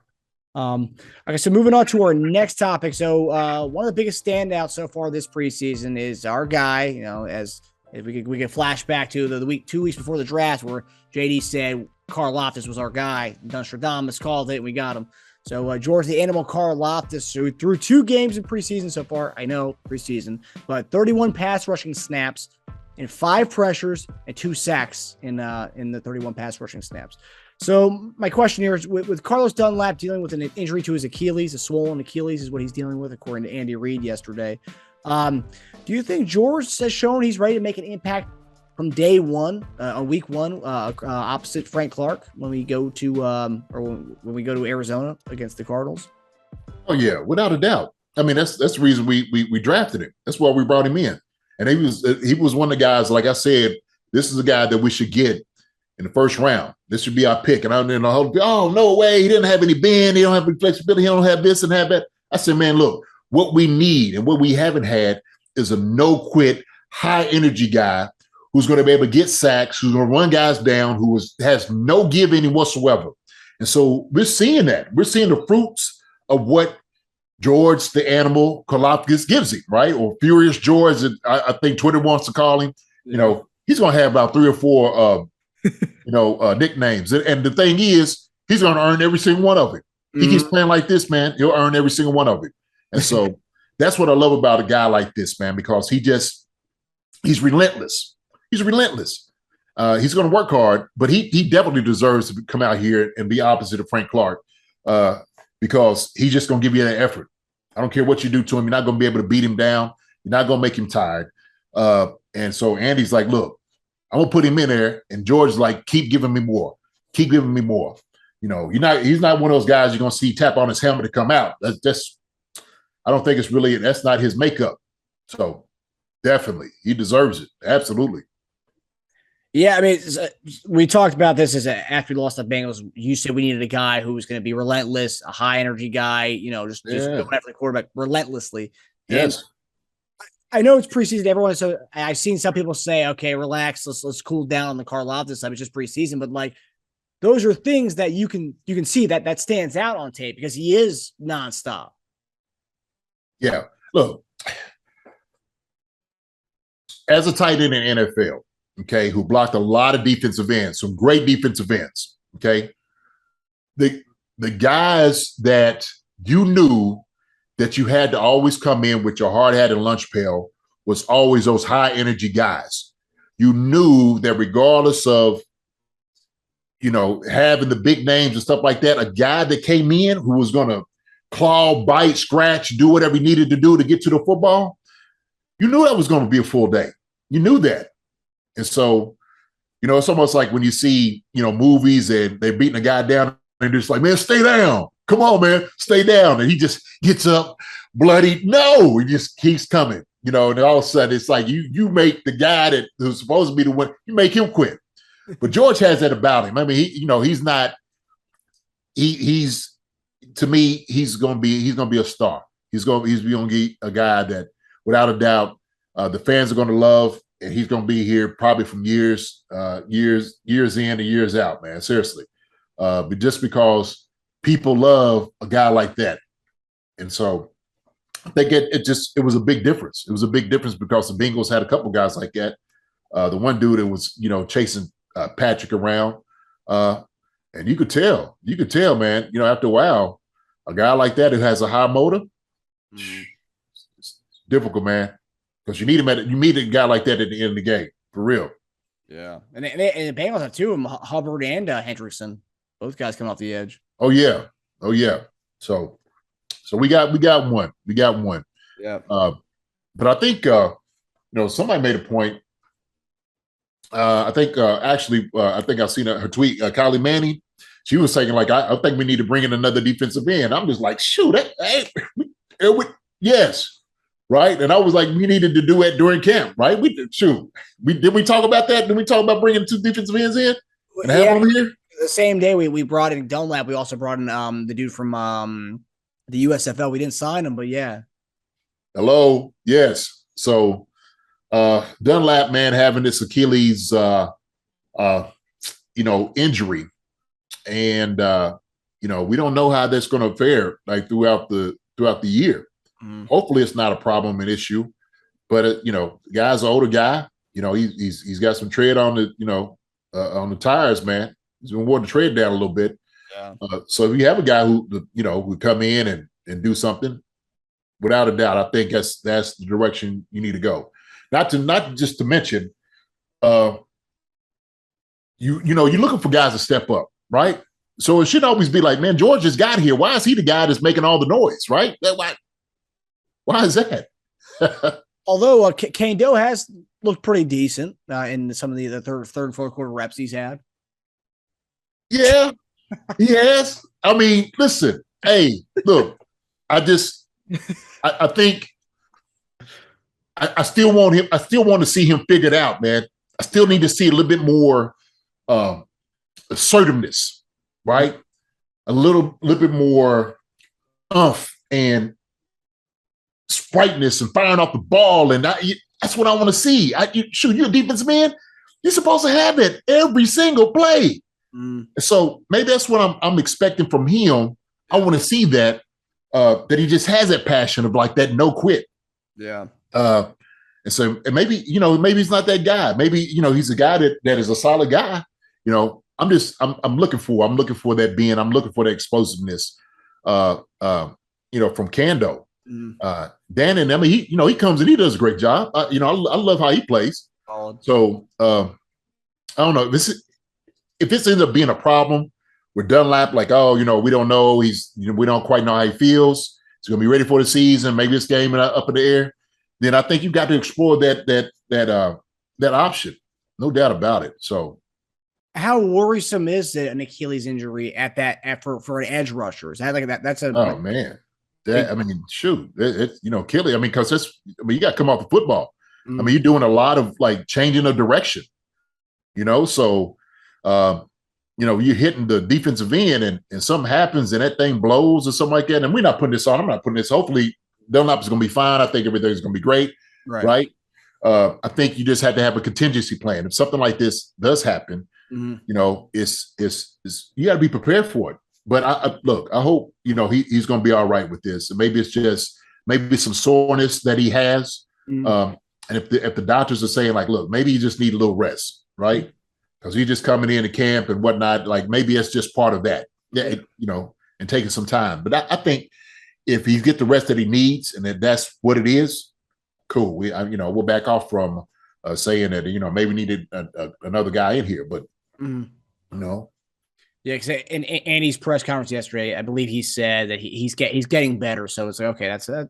Okay, so moving on to our next topic. So one of the biggest standouts so far this preseason is our guy, you know, as we can flash back to the week 2 weeks before the draft where JD said Karlaftis was our guy. Nostradamus called it and we got him. So George the Animal Karlaftis, who threw 2 games in preseason so far. I know preseason, but 31 pass rushing snaps and 5 pressures and 2 sacks in the 31 pass rushing snaps. So my question here is with Carlos Dunlap dealing with an injury to his Achilles, a swollen Achilles is what he's dealing with, according to Andy Reid yesterday. Do you think George has shown he's ready to make an impact from day one, on week 1, opposite Frank Clark when we go to when we go to Arizona against the Cardinals? Oh yeah, without a doubt. I mean, that's the reason we drafted him. That's why we brought him in. And he was one of the guys, like I said, this is a guy that we should get in the first round. This should be our pick. And I'm in the whole, oh, no way. He didn't have any bend. He don't have any flexibility. He don't have this and have that. I said, man, look, what we need and what we haven't had is a no-quit, high-energy guy who's going to be able to get sacks, who's going to run guys down, who has no give any whatsoever. And so we're seeing that. We're seeing the fruits of what George the Animal Karlaftis gives him, right? Or Furious George, I think Twitter wants to call him. You know, he's going to have about 3 or 4 nicknames. And the thing is, he's going to earn every single one of it. Mm-hmm. He keeps playing like this, man. He'll earn every single one of it. And so that's what I love about a guy like this, man, because he's relentless. He's relentless. He's going to work hard, but he definitely deserves to come out here and be opposite of Frank Clark because he's just going to give you that effort. I don't care what you do to him. You're not going to be able to beat him down. You're not going to make him tired. And so Andy's like, look, I'm gonna put him in there, and George's like, keep giving me more, keep giving me more. You know, he's not one of those guys you're gonna see tap on his helmet to come out. That's I don't think that's not his makeup. So definitely, he deserves it. Absolutely. Yeah, I mean, we talked about this after we lost the Bengals. You said we needed a guy who was going to be relentless, a high energy guy. You know, just going after the quarterback relentlessly. Yes. And I know it's preseason. So I've seen some people say, okay, relax. Let's cool down on the Karlaftis side. It's just preseason. But like, those are things that you can see that stands out on tape because he is nonstop. Yeah. Look, as a tight end in NFL, okay, who blocked a lot of defensive ends, some great defensive ends, okay, the guys that you knew that you had to always come in with your hard hat and lunch pail was always those high energy guys. You knew that regardless of, you know, having the big names and stuff like that, a guy that came in who was going to claw, bite, scratch, do whatever he needed to do to get to the football, you knew that was going to be a full day. You knew that. And so, you know, it's almost like when you see, you know, movies and they're beating a guy down and they're just like, man, stay down. Come on, man, stay down. And he just gets up, bloody. No, he just keeps coming, you know, and all of a sudden it's like you make the guy that who's supposed to be the one, you make him quit. But George has that about him. I mean, he's not, he's to me, he's gonna be a star. He's gonna be a guy that without a doubt the fans are gonna love, and he's gonna be here probably from years in and years out, man. Seriously. But just because people love a guy like that. And so I think it was a big difference. It was a big difference because the Bengals had a couple guys like that. The one dude that was, chasing Patrick around. And you could tell, man, after a while, a guy like that who has a high motor, it's difficult, man. Because you need a guy like that at the end of the game, for real. Yeah. And the Bengals have two of them, Hubbard and Hendrickson. Both guys come off the edge. Oh yeah. So we got one. Yeah. But I think somebody made a point. I think I seen her tweet. Kylie Manning, she was saying like, I think we need to bring in another defensive end. I'm just like, shoot, yes. Right. And I was like, we needed to do it during camp, right? Did we talk about that? Did we talk about bringing two defensive ends in and have them here? The same day we brought in Dunlap. We also brought in the dude from the USFL. We didn't sign him, but yeah. Hello. Yes. So Dunlap, man, having this Achilles injury. And we don't know how that's gonna fare like throughout the year. Hopefully it's not a problem, an issue, but the guy's an older guy. He's got some tread on the tires, man. He's been wanting to tread down a little bit. Yeah. So if you have a guy who would come in and do something, without a doubt, I think that's the direction you need to go. Not just to mention, you're looking for guys to step up, right? So it shouldn't always be like, man, George just got here. Why is he the guy that's making all the noise, right? Why is that? Although Kane Doe has looked pretty decent in some of the third and fourth quarter reps he's had. Yeah, he has. I mean, listen, hey, look, I think I still want him. I still want to see him figured out, man. I still need to see a little bit more assertiveness, right? A little bit more and sprightness and firing off the ball, and that's what I want to see. You're a defensive man. You're supposed to have it every single play. So maybe that's what I'm expecting from him. I want to see that he just has that passion of like that no quit. Yeah. And maybe he's not that guy. Maybe he's a guy that is a solid guy. I'm looking for that being. I'm looking for the explosiveness. From Kando. Dan and Emma, he comes and he does a great job. I love how he plays. So I don't know if this ends up being a problem with Dunlap. Like, we don't know. We don't quite know how he feels. He's gonna be ready for the season. Maybe this game up in the air. Then I think you've got to explore that option. No doubt about it. So, how worrisome is it an Achilles injury at that effort for an edge rusher? Is that like that? That's man. Shoot, it's Achilles. Because you got to come off the football. You're doing a lot of like changing of direction. So you're hitting the defensive end and something happens and that thing blows or something like that. And we're not putting this on. I'm not putting this. Hopefully, Dunlap is going to be fine. I think everything's going to be great. Right. I think you just have to have a contingency plan. If something like this does happen, it's you got to be prepared for it. But I hope he's going to be all right with this. And maybe it's just some soreness that he has. And if the doctors are saying like, look, maybe you just need a little rest, right? Because he's just coming into camp and whatnot. Like maybe it's just part of that, and taking some time. But I think if he get the rest that he needs and that's what it is, cool. We'll back off from saying that maybe we needed another guy in here, but Yeah, because in Andy's press conference yesterday, I believe he said that he's getting better. So it's like, okay, that's a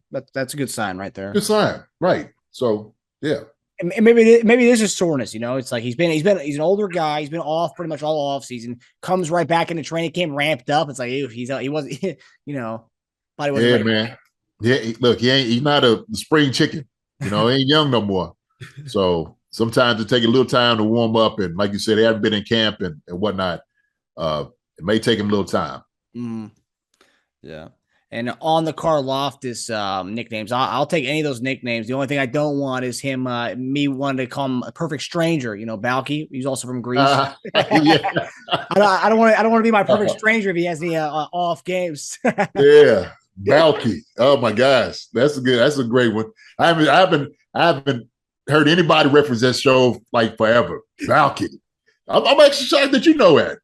good sign right there. Good sign, right? So yeah, and maybe this is soreness. It's like he's an older guy.'s been off pretty much all off season. Comes right back into training camp, ramped up. It's like he wasn't body wasn't ready. Man. Yeah, look, he's not a spring chicken. He ain't young no more. So sometimes it take a little time to warm up, and like you said, they haven't been in camp and whatnot. It may take him a little time. Yeah. And on the Karlaftis nicknames, I'll take any of those nicknames. The only thing I don't want is me wanting to call him a perfect stranger. Balky. He's also from Greece. Yeah. I don't want to be my perfect stranger if he has any off games. Yeah, Balky. Oh my gosh, that's a great one. I haven't heard anybody reference that show like forever. Balky. I'm actually shocked that you know that.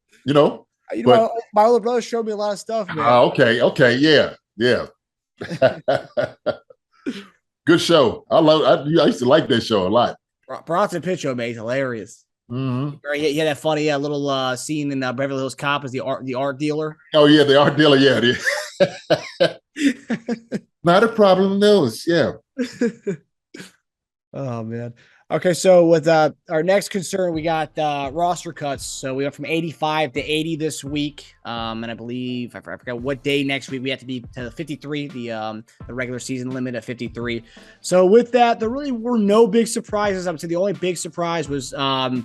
My older brother showed me a lot of stuff, man. Okay, yeah. Good show. I used to like that show a lot. Bronson Pinchot, man, he's hilarious. Mm-hmm. He had that funny little scene in Beverly Hills Cop as the art dealer. Oh yeah, the art dealer. Yeah. Not a problem, those. Yeah. Oh man. Okay, so with our next concern, we got roster cuts. So we went from 85 to 80 this week, and I believe I forgot what day next week we have to be to 53, the regular season limit of 53. So with that, there really were no big surprises. I would say the only big surprise was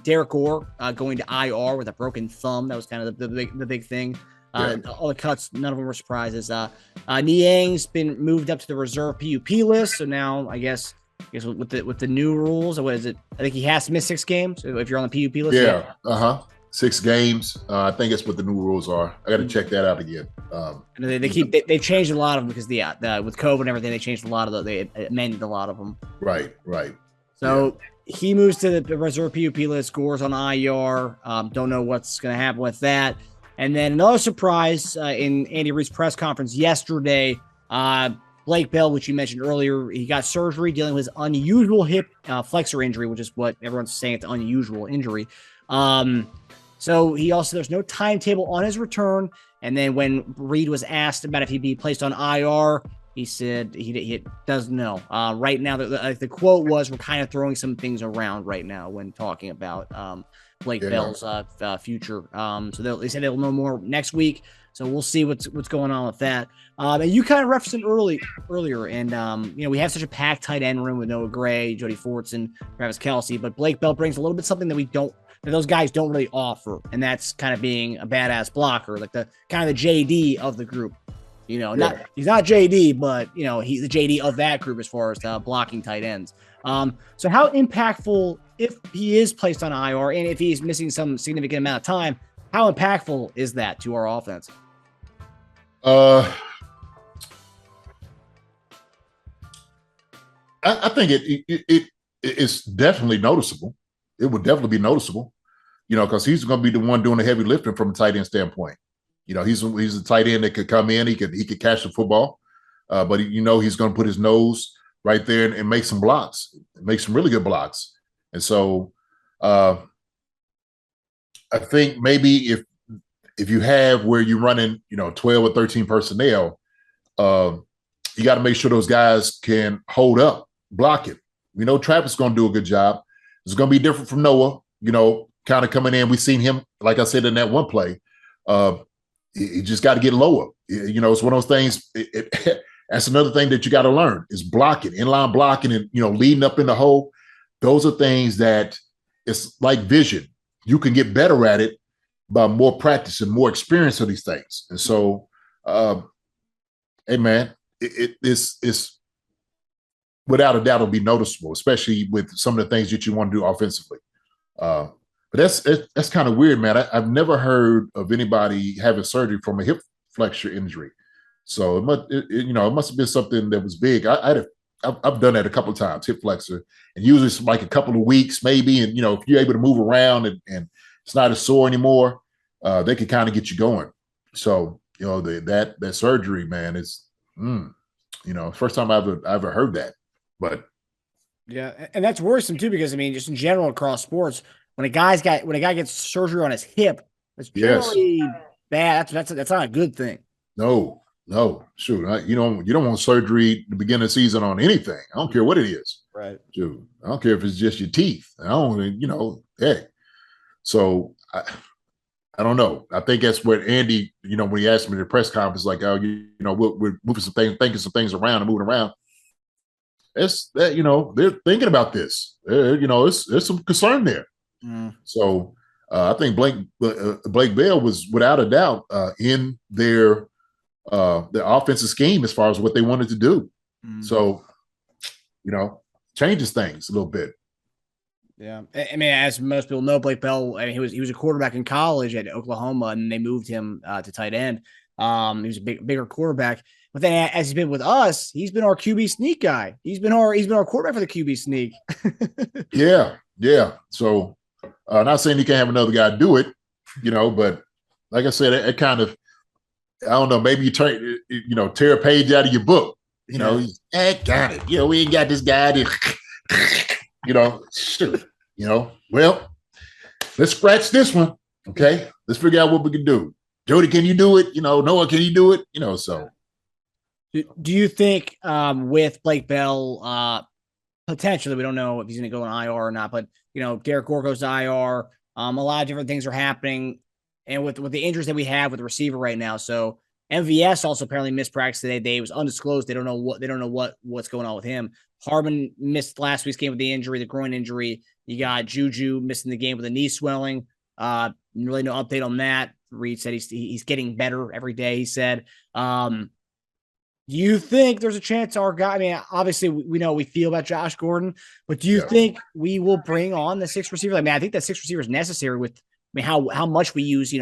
Derek Gore going to IR with a broken thumb. That was kind of the big thing. All the cuts, none of them were surprises. Niang's been moved up to the reserve PUP list, so now I guess with the new rules, what is it? I think he has to miss 6 games if you're on the PUP list. Yeah. 6 games. I think that's what the new rules are. I got to check that out again. And they changed a lot of them because with COVID and everything, they changed a lot of they amended a lot of them. Right. So he moves to the reserve PUP list. Gore's on IR. Don't know what's going to happen with that. And then another surprise in Andy Reid's press conference yesterday. Blake Bell, which you mentioned earlier, he got surgery dealing with his unusual hip flexor injury, which is what everyone's saying, it's an unusual injury. So he also, there's no timetable on his return. And then when Reid was asked about if he'd be placed on IR, he said he doesn't know. Right now, the quote was, we're kind of throwing some things around right now when talking about Blake Bell's future. So they said they'll know more next week. So we'll see what's going on with that. And you kind of referenced it earlier. And, we have such a packed tight end room with Noah Gray, Jody Fortson, Travis Kelce. But Blake Bell brings a little bit something that those guys don't really offer. And that's kind of being a badass blocker, like the kind of the JD of the group. He's not JD, but, he's the JD of that group as far as blocking tight ends. So how impactful, if he is placed on IR and if he's missing some significant amount of time, how impactful is that to our offense? I think it's definitely noticeable. It would definitely be noticeable, because he's going to be the one doing the heavy lifting from a tight end standpoint. He's a tight end that could come in, he could catch the football, but he's going to put his nose right there and make some blocks, make some really good blocks. And so I think maybe if you have where you're running, 12 or 13 personnel, you got to make sure those guys can hold up, block it. We know Travis is going to do a good job. It's going to be different from Noah, kind of coming in. We've seen him, like I said, in that one play. You just got to get lower. It's one of those things. That's another thing that you got to learn is blocking, inline blocking, and leading up in the hole. Those are things that it's like vision. You can get better at it by more practice and more experience of these things. And so, hey man, it's without a doubt it'll be noticeable, especially with some of the things that you want to do offensively. But that's kind of weird, man. I've never heard of anybody having surgery from a hip flexor injury. So it must have been something that was big. I've done that a couple of times, hip flexor, and usually it's like a couple of weeks maybe. And, if you're able to move around and it's not as sore anymore, they can kind of get you going. So, that surgery, man, is, first time I've ever heard that. But yeah, and that's worrisome too, because just in general across sports, when a guy gets surgery on his hip, that's generally bad. That's not a good thing. No, shoot, you don't want surgery to begin the season on anything. I don't care what it is. Right. Shoot, I don't care if it's just your teeth. I don't, hey. So I don't know. I think that's what Andy, when he asked me at the press conference, like, we're moving some things, thinking some things around and moving around. It's that, they're thinking about this. There's some concern there. Mm. So I think Blake Bell was without a doubt in their the offensive scheme as far as what they wanted to do. So, changes things a little bit. Yeah, I mean, as most people know, Blake Bell, I mean, he was a quarterback in college at Oklahoma, and they moved him to tight end. He was a bigger quarterback, but then as he's been with us, he's been our QB sneak guy. He's been our quarterback for the QB sneak. Yeah. So, not saying you can't have another guy do it, but like I said, it kind of, I don't know, maybe you tear a page out of your book. Got it. We ain't got this guy to, shoot. Well, let's scratch this one. Okay. Let's figure out what we can do. Jody, can you do it? Noah, can you do it? So. Do you think with Blake Bell, potentially, we don't know if he's going to go on IR or not, but, Derek Gore goes to IR. A lot of different things are happening. And with the injuries that we have with the receiver right now. So MVS also apparently missed practice today. It was undisclosed. They don't know what's going on with him. Hardman missed last week's game with the injury, the groin injury. You got JuJu missing the game with a knee swelling. Really no update on that. Reed said he's getting better every day, he said. Do you think there's a chance our guy, I mean, obviously we know we feel about Josh Gordon, but do you think we will bring on the sixth receiver? I mean, I think that sixth receiver is necessary with, how much we use,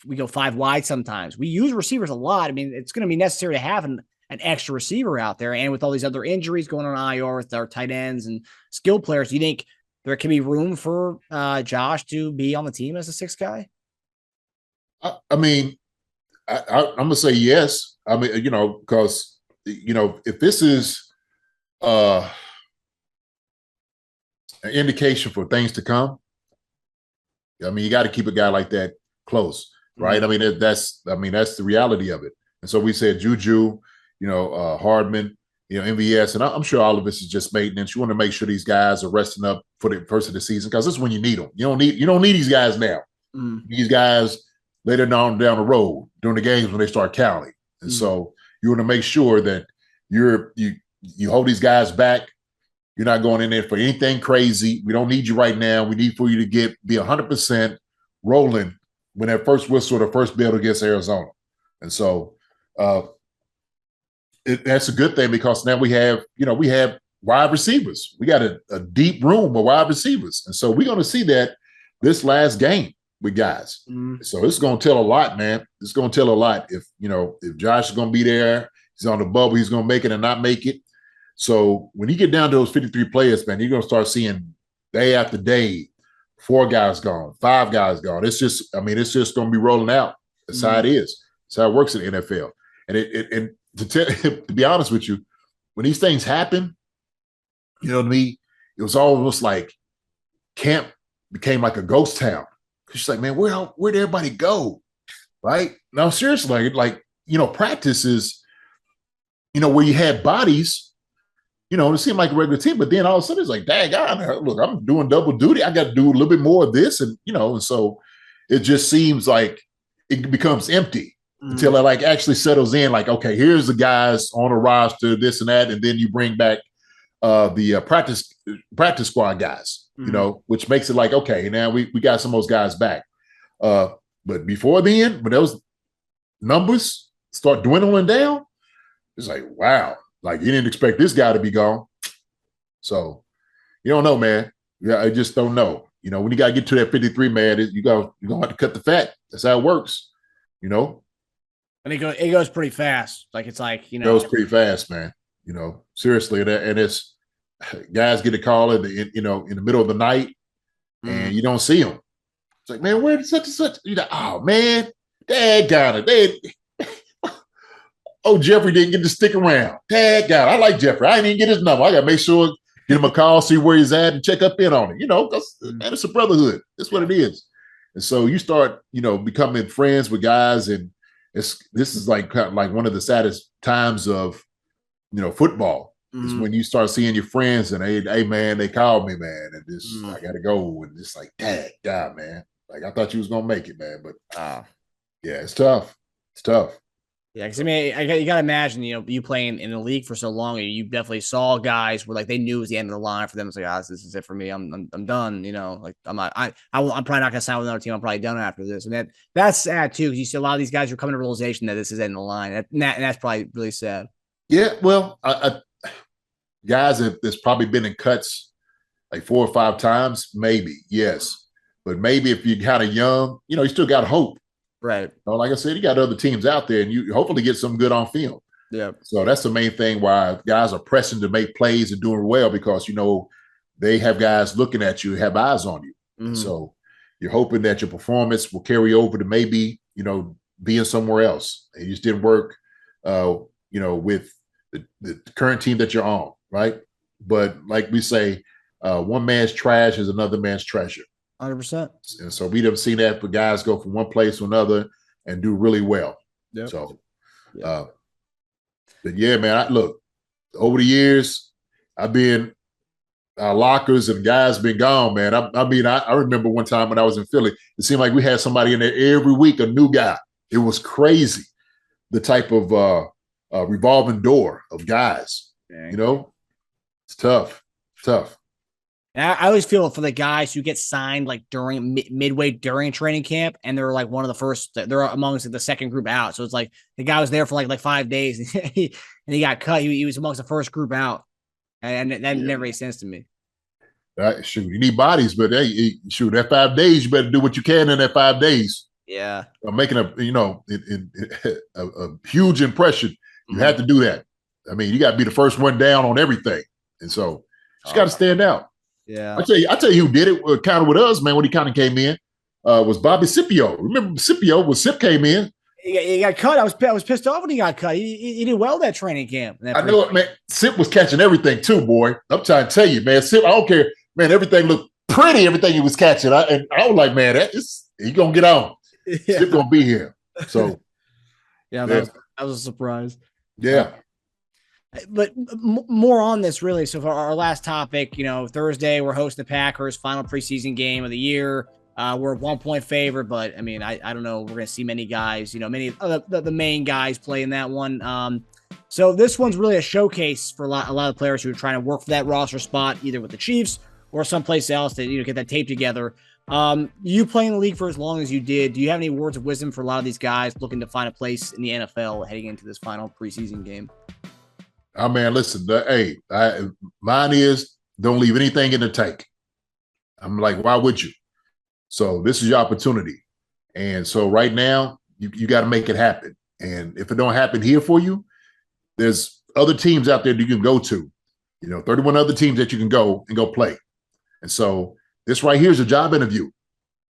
we go 5 wide sometimes. We use receivers a lot. I mean, it's going to be necessary to have an extra receiver out there. And with all these other injuries going on IR with our tight ends and skill players, do you think there can be room for Josh to be on the team as a sixth guy? I mean, I'm going to say yes. I mean, because, if this is an indication for things to come, I mean, you got to keep a guy like that close, right? I mean, that's the reality of it. And so we said JuJu, Hardman, MVS, and I'm sure all of this is just maintenance. You want to make sure these guys are resting up for the first of the season because this is when you need them. You don't need these guys now. These guys later down the road during the games when they start counting. And so you want to make sure that you hold these guys back. You're not going in there for anything crazy. We don't need you right now. We need for you to be 100% rolling when that first whistle, the first bell against Arizona. And so that's a good thing because now we have wide receivers. We got a deep room of wide receivers. And so we're going to see that this last game with guys. So it's going to tell a lot, man. It's going to tell a lot if Josh is going to be there, he's on the bubble, he's going to make it and not make it. So when you get down to those 53 players, man, you're going to start seeing day after day, 4 guys gone, 5 guys gone. It's just going to be rolling out. That's how it is. That's how it works in the NFL. And to be honest with you, when these things happen, to me, it was almost like camp became like a ghost town. She's like, man, where'd everybody go? Right? Now, seriously, practice is, where you had bodies, it seemed like a regular team, but then all of a sudden it's like, dang, look, I'm doing double duty. I got to do a little bit more of this. And, and so it just seems like it becomes empty until it actually settles in. Like, okay, here's the guys on a roster, this and that. And then you bring back the practice squad guys, which makes it like, okay, now we got some of those guys back. But before then, when those numbers start dwindling down, it's like, wow. Like, you didn't expect this guy to be gone. So, you don't know, man. Yeah, I just don't know. When you got to get to that 53, man, you're going to have to cut the fat. That's how it works, And it goes pretty fast. Like, it's like, It goes pretty fast, man. Seriously. And it's guys get a call in the middle of the night and you don't see them. It's like, man, where did such and such? Oh, man, dad got it. Oh, Jeffrey didn't get to stick around. Dad got it. I like Jeffrey. I didn't even get his number. I got to make sure, get him a call, see where he's at, and check up in on him. Because, man, it's a brotherhood. That's what it is. And so you start, becoming friends with guys, and this is like kind of like one of the saddest times of, football is when you start seeing your friends and hey, man, they called me, man, and this I got to go, and it's like, dad, God, man, like I thought you was gonna make it, man, but yeah, it's tough. It's tough. Yeah, because I mean, you got to imagine, you playing in the league for so long, you definitely saw guys where like they knew it was the end of the line for them. It's like, this is it for me. I'm done. Like I'm not. I'm probably not gonna sign with another team. I'm probably done after this. And that's sad too, because you see a lot of these guys who are coming to realization that this is end of the line, and that's probably really sad. Yeah, well, guys that's probably been in cuts like 4 or 5 times, maybe, yes. But maybe if you're kind of young, you still got hope. Right. Like I said, you got other teams out there, and you hopefully get some good on film. Yeah. So that's the main thing why guys are pressing to make plays and doing well, because they have guys looking at you, have eyes on you. And so you're hoping that your performance will carry over to maybe being somewhere else. It just didn't work, with the current team that you're on, right? But like we say, one man's trash is another man's treasure. 100%. And so we have seen that for guys go from one place to another and do really well. Yep. So, but yeah, man, look, over the years, I've been lockers and guys been gone, man. I remember one time when I was in Philly, it seemed like we had somebody in there every week, a new guy. It was crazy, the type of revolving door of guys. Dang. It's tough. And I always feel for the guys who get signed like during midway during training camp, and they're like one of the first. They're amongst the second group out. So it's like the guy was there for like 5 days, and he got cut. He was amongst the first group out, and that never made sense to me. Shoot, you need bodies, but hey, shoot, that 5 days, you better do what you can in that 5 days. Yeah, making a huge impression. You have to do that. I mean, you got to be the first one down on everything, and so you just got to stand out. Yeah, I tell you who did it kind of with us, man, when he kind of came in, was Bobby Scipio. Remember Scipio when Sip came in? He got cut. I was pissed off when he got cut. He did well that training camp. I know it, man. Sip was catching everything too, boy. I'm trying to tell you, man. Sip, I don't care, man. Everything looked pretty. Everything he was catching, I was like, man, he gonna get on. Yeah. Sip gonna be here. So, that was a surprise. Yeah. But more on this, really. So for our last topic, Thursday, we're hosting the Packers, final preseason game of the year. We're a 1-point favorite, but I mean, I don't know. We're going to see many guys, many of the main guys play in that one. So this one's really a showcase for a lot of players who are trying to work for that roster spot, either with the Chiefs or someplace else to get that tape together. You playing the league for as long as you did, do you have any words of wisdom for a lot of these guys looking to find a place in the NFL heading into this final preseason game? Oh, man, listen, mine is don't leave anything in the tank. I'm like, why would you? So this is your opportunity. And so right now, you got to make it happen. And if it don't happen here for you, there's other teams out there that you can go to, 31 other teams that you can go play. And so this right here is a job interview.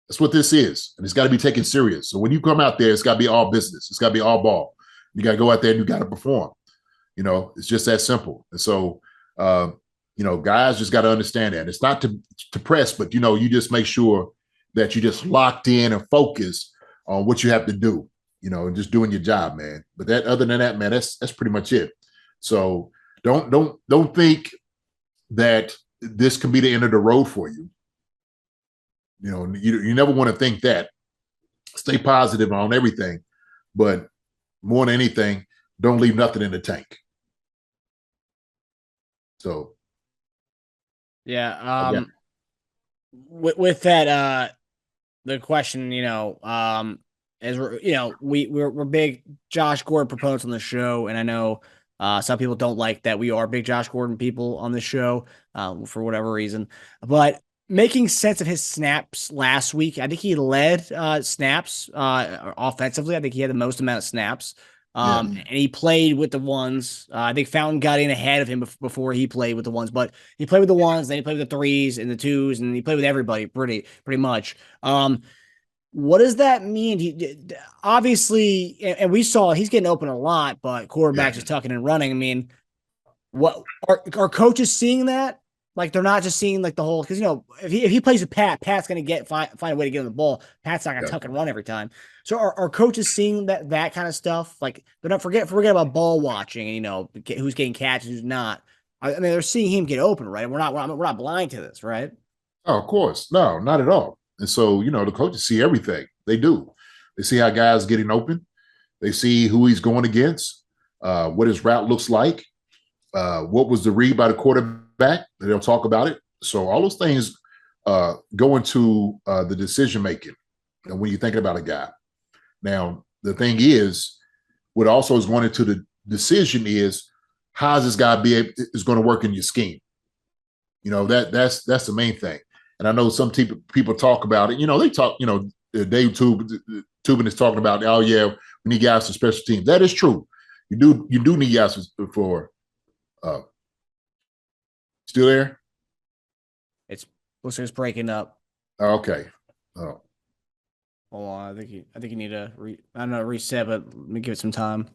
That's what this is. And it's got to be taken serious. So when you come out there, it's got to be all business. It's got to be all ball. You got to go out there and you got to perform. It's just that simple. And so, guys just got to understand that. It's not to press, but, you just make sure that you just locked in and focused on what you have to do, and just doing your job, man. But other than that, man, that's pretty much it. So don't think that this could be the end of the road for you. You never want to think that. Stay positive on everything, but more than anything, don't leave nothing in the tank. So, yeah. With that, the question, as we're big Josh Gordon proponents on the show, and I know some people don't like that we are big Josh Gordon people on the show for whatever reason, but making sense of his snaps last week, I think he led snaps offensively. I think he had the most amount of snaps. And he played with the ones. I think Fountain got in ahead of him before he played with the ones, but he played with the ones, then he played with the 3s and the 2s, and he played with everybody pretty much. What does that mean? Obviously, and we saw he's getting open a lot, but quarterbacks just tucking and running. I mean, what are coaches seeing that? Like they're not just seeing like the whole, because if he plays with Pat's going to find a way to get him the ball. Pat's not going to tuck and run every time. So are coaches seeing that kind of stuff? Like they're not forget about ball watching and who's getting catches, who's not. I mean, they're seeing him get open, right? We're not blind to this, right? Oh, of course, no, not at all. And so the coaches see everything. They do. They see how guys getting open. They see who he's going against, what his route looks like, what was the read by the quarterback. They'll talk about it. So all those things go into the decision making when you're thinking about a guy. Now, the thing is, what also is going into the decision is how is this guy is going to work in your scheme. That's the main thing. And I know some people talk about it. They talk. Dave Tubin is talking about, oh yeah, we need guys for special teams. That is true. You do need guys for. Still there? Looks like it's breaking up. Okay. Oh. Hold on. I think you need to reset, but let me give it some time.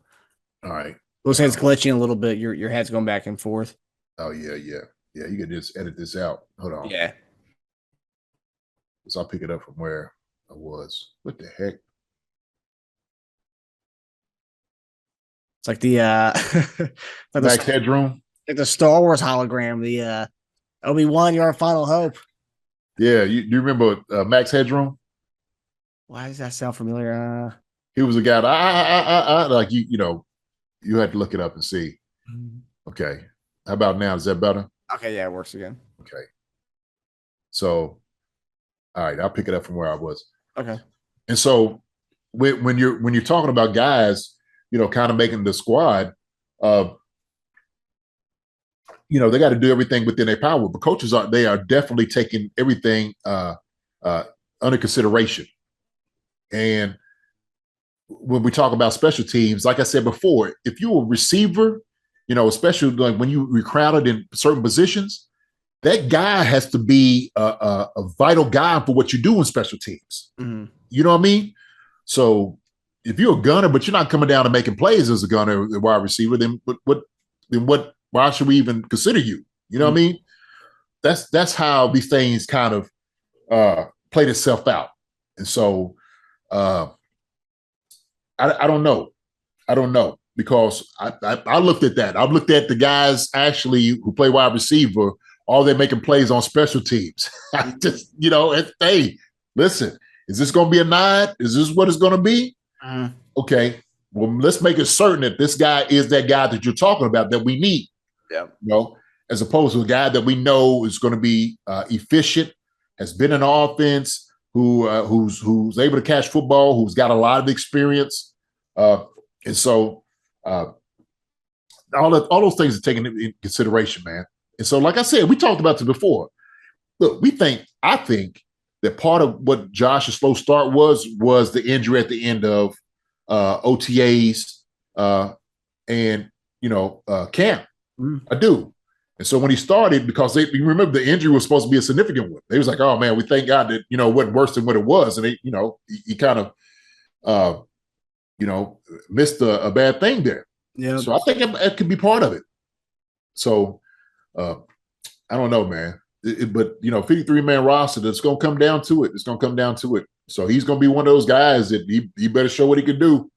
All right. Looks like it's glitching a little bit. Your head's going back and forth. Oh yeah. You can just edit this out. Hold on. Yeah. So I'll pick it up from where I was. What the heck? It's like the like Max Headroom. Like the Star Wars hologram. The Obi-Wan, you're our final hope. Yeah, you remember Max Headroom? Why does that sound familiar? He was a guy that like you had to look it up and see. Okay. How about now? Is that better? Okay, yeah, it works again. Okay. So, all right, I'll pick it up from where I was. Okay. And so when you're talking about guys, kind of making the squad, they got to do everything within their power. But coaches are definitely taking everything under consideration. And when we talk about special teams, like I said before, if you're a receiver, especially like when you were crowded in certain positions, that guy has to be a vital guy for what you do in special teams. Mm-hmm. You know what I mean? So if you're a gunner, but you're not coming down and making plays as a gunner, a wide receiver, then what? Why should we even consider you? You know what I mean? That's how these things kind of played itself out. And so I don't know. I don't know, because I looked at that. I've looked at the guys actually who play wide receiver, all they're making plays on special teams. I just, hey, listen, is this going to be a nod? Is this what it's going to be? Okay, well, let's make it certain that this guy is that guy that you're talking about that we need. Yeah. As opposed to a guy that we know is going to be efficient, has been in offense, who's able to catch football, who's got a lot of experience. And so all those things are taken into consideration, man. And so, like I said, we talked about this before. Look, I think that part of what Josh's slow start was the injury at the end of OTAs and camp. I do. And so when he started, because you remember the injury was supposed to be a significant one. They was like, oh man, we thank God that it wasn't worse than what it was. And he kind of missed a bad thing there. Yeah. So I think it could be part of it. So I don't know, man. But 53-man roster, that's going to come down to it. It's going to come down to it. So he's going to be one of those guys that he better show what he can do.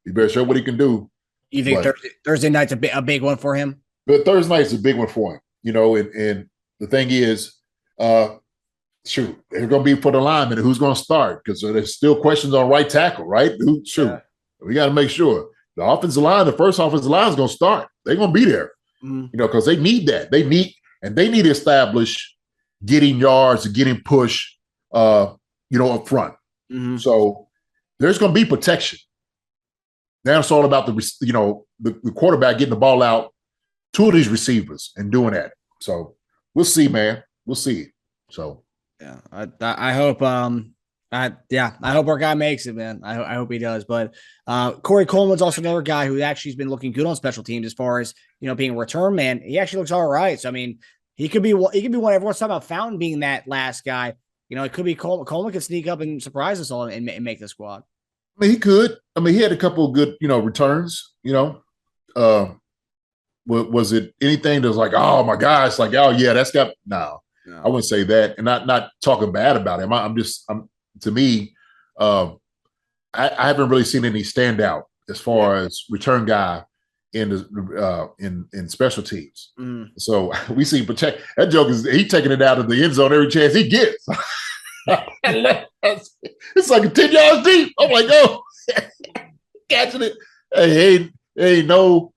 He better show what he can do. You think Thursday night's a big one for him? But Thursday night's a big one for him. And the thing is, they're going to be for the lineman who's going to start, because there's still questions on right tackle, right? We got to make sure the offensive line, the first offensive line is going to start. They're going to be there, because they need that. They need to establish getting yards and getting push, up front. Mm-hmm. So there's going to be protection. Now it's all about the quarterback getting the ball out to these receivers and doing that. So we'll see, man. We'll see. So yeah, I hope. I hope our guy makes it, man. I hope he does. But Corey Coleman's also another guy who actually has been looking good on special teams as far as being a return man. He actually looks all right. So I mean, he could be one. Everyone's talking about Fountain being that last guy. It could be Coleman. Coleman could sneak up and surprise us all and make the squad. I mean, he could. I mean, he had a couple of good returns. Was it anything that was like, oh my gosh, like, oh yeah, that's got no. I wouldn't say that, and not talking bad about him. To me, I haven't really seen any standout as far as return guy in special teams. So we see Pacheco. That joke he taking it out of the end zone every chance he gets. It's like 10 yards deep. I'm like, oh. catching it. Hey, ain't no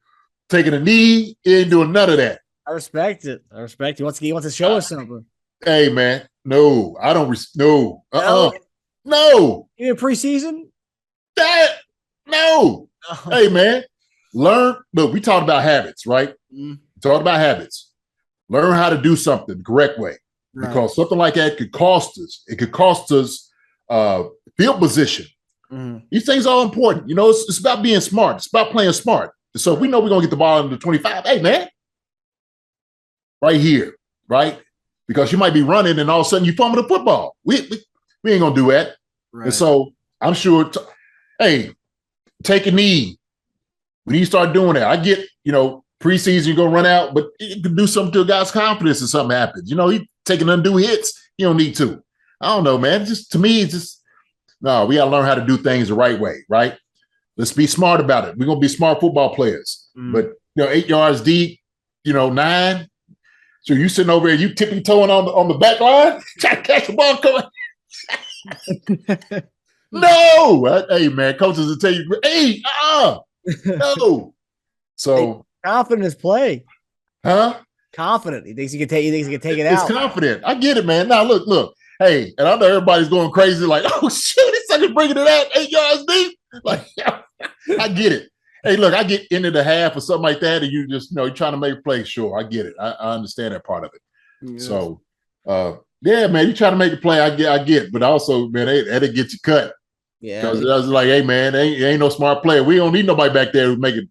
taking a knee. He ain't doing none of that. I respect it. He wants to show us something. Hey, man. No, I don't. No. No. Even preseason? No. Hey, man. Learn. Look, we talked about habits, right? We talked about habits. Learn how to do something the correct way. Right. Because something like that could cost us. It could cost us field position. These things are all important. You know, it's about being smart. It's about playing smart. So if we know we're going to get the ball into the 25, hey, man, right here, right? Because you might be running and all of a sudden you fumble the football. We ain't going to do that. Right. And so I'm sure, hey, take a knee. When you start doing that, I get, you know, preseason, you're going to run out, but it can do something to a guy's confidence if something happens. You know, he taking undue hits. You don't need to. I don't know, man. Just to me, it's just, no, we got to learn how to do things the right way, right? Let's be smart about it. We're going to be smart football players. But, you know, 8 yards deep, you know, 9. So you sitting over there, you tippy-toeing on the back line, trying to catch the ball coming. No. Hey, man, coaches will tell you, hey, no. So confident in his play. Huh? Confident. He thinks he can take it out. It's confident. I get it, man. Now, look. Hey, and I know everybody's going crazy like, oh, shoot, this sucker's bringing it out 8 yards deep. Like, I get it. Hey, look, I get into the half or something like that, and you just, you know, you're trying to make a play. Sure, I get it. I understand that part of it. Yes. So, yeah, man, you try to make a play. I get, but also, man, that'll get you cut. Yeah. Because I was like, hey, man, ain't no smart player. We don't need nobody back there who's making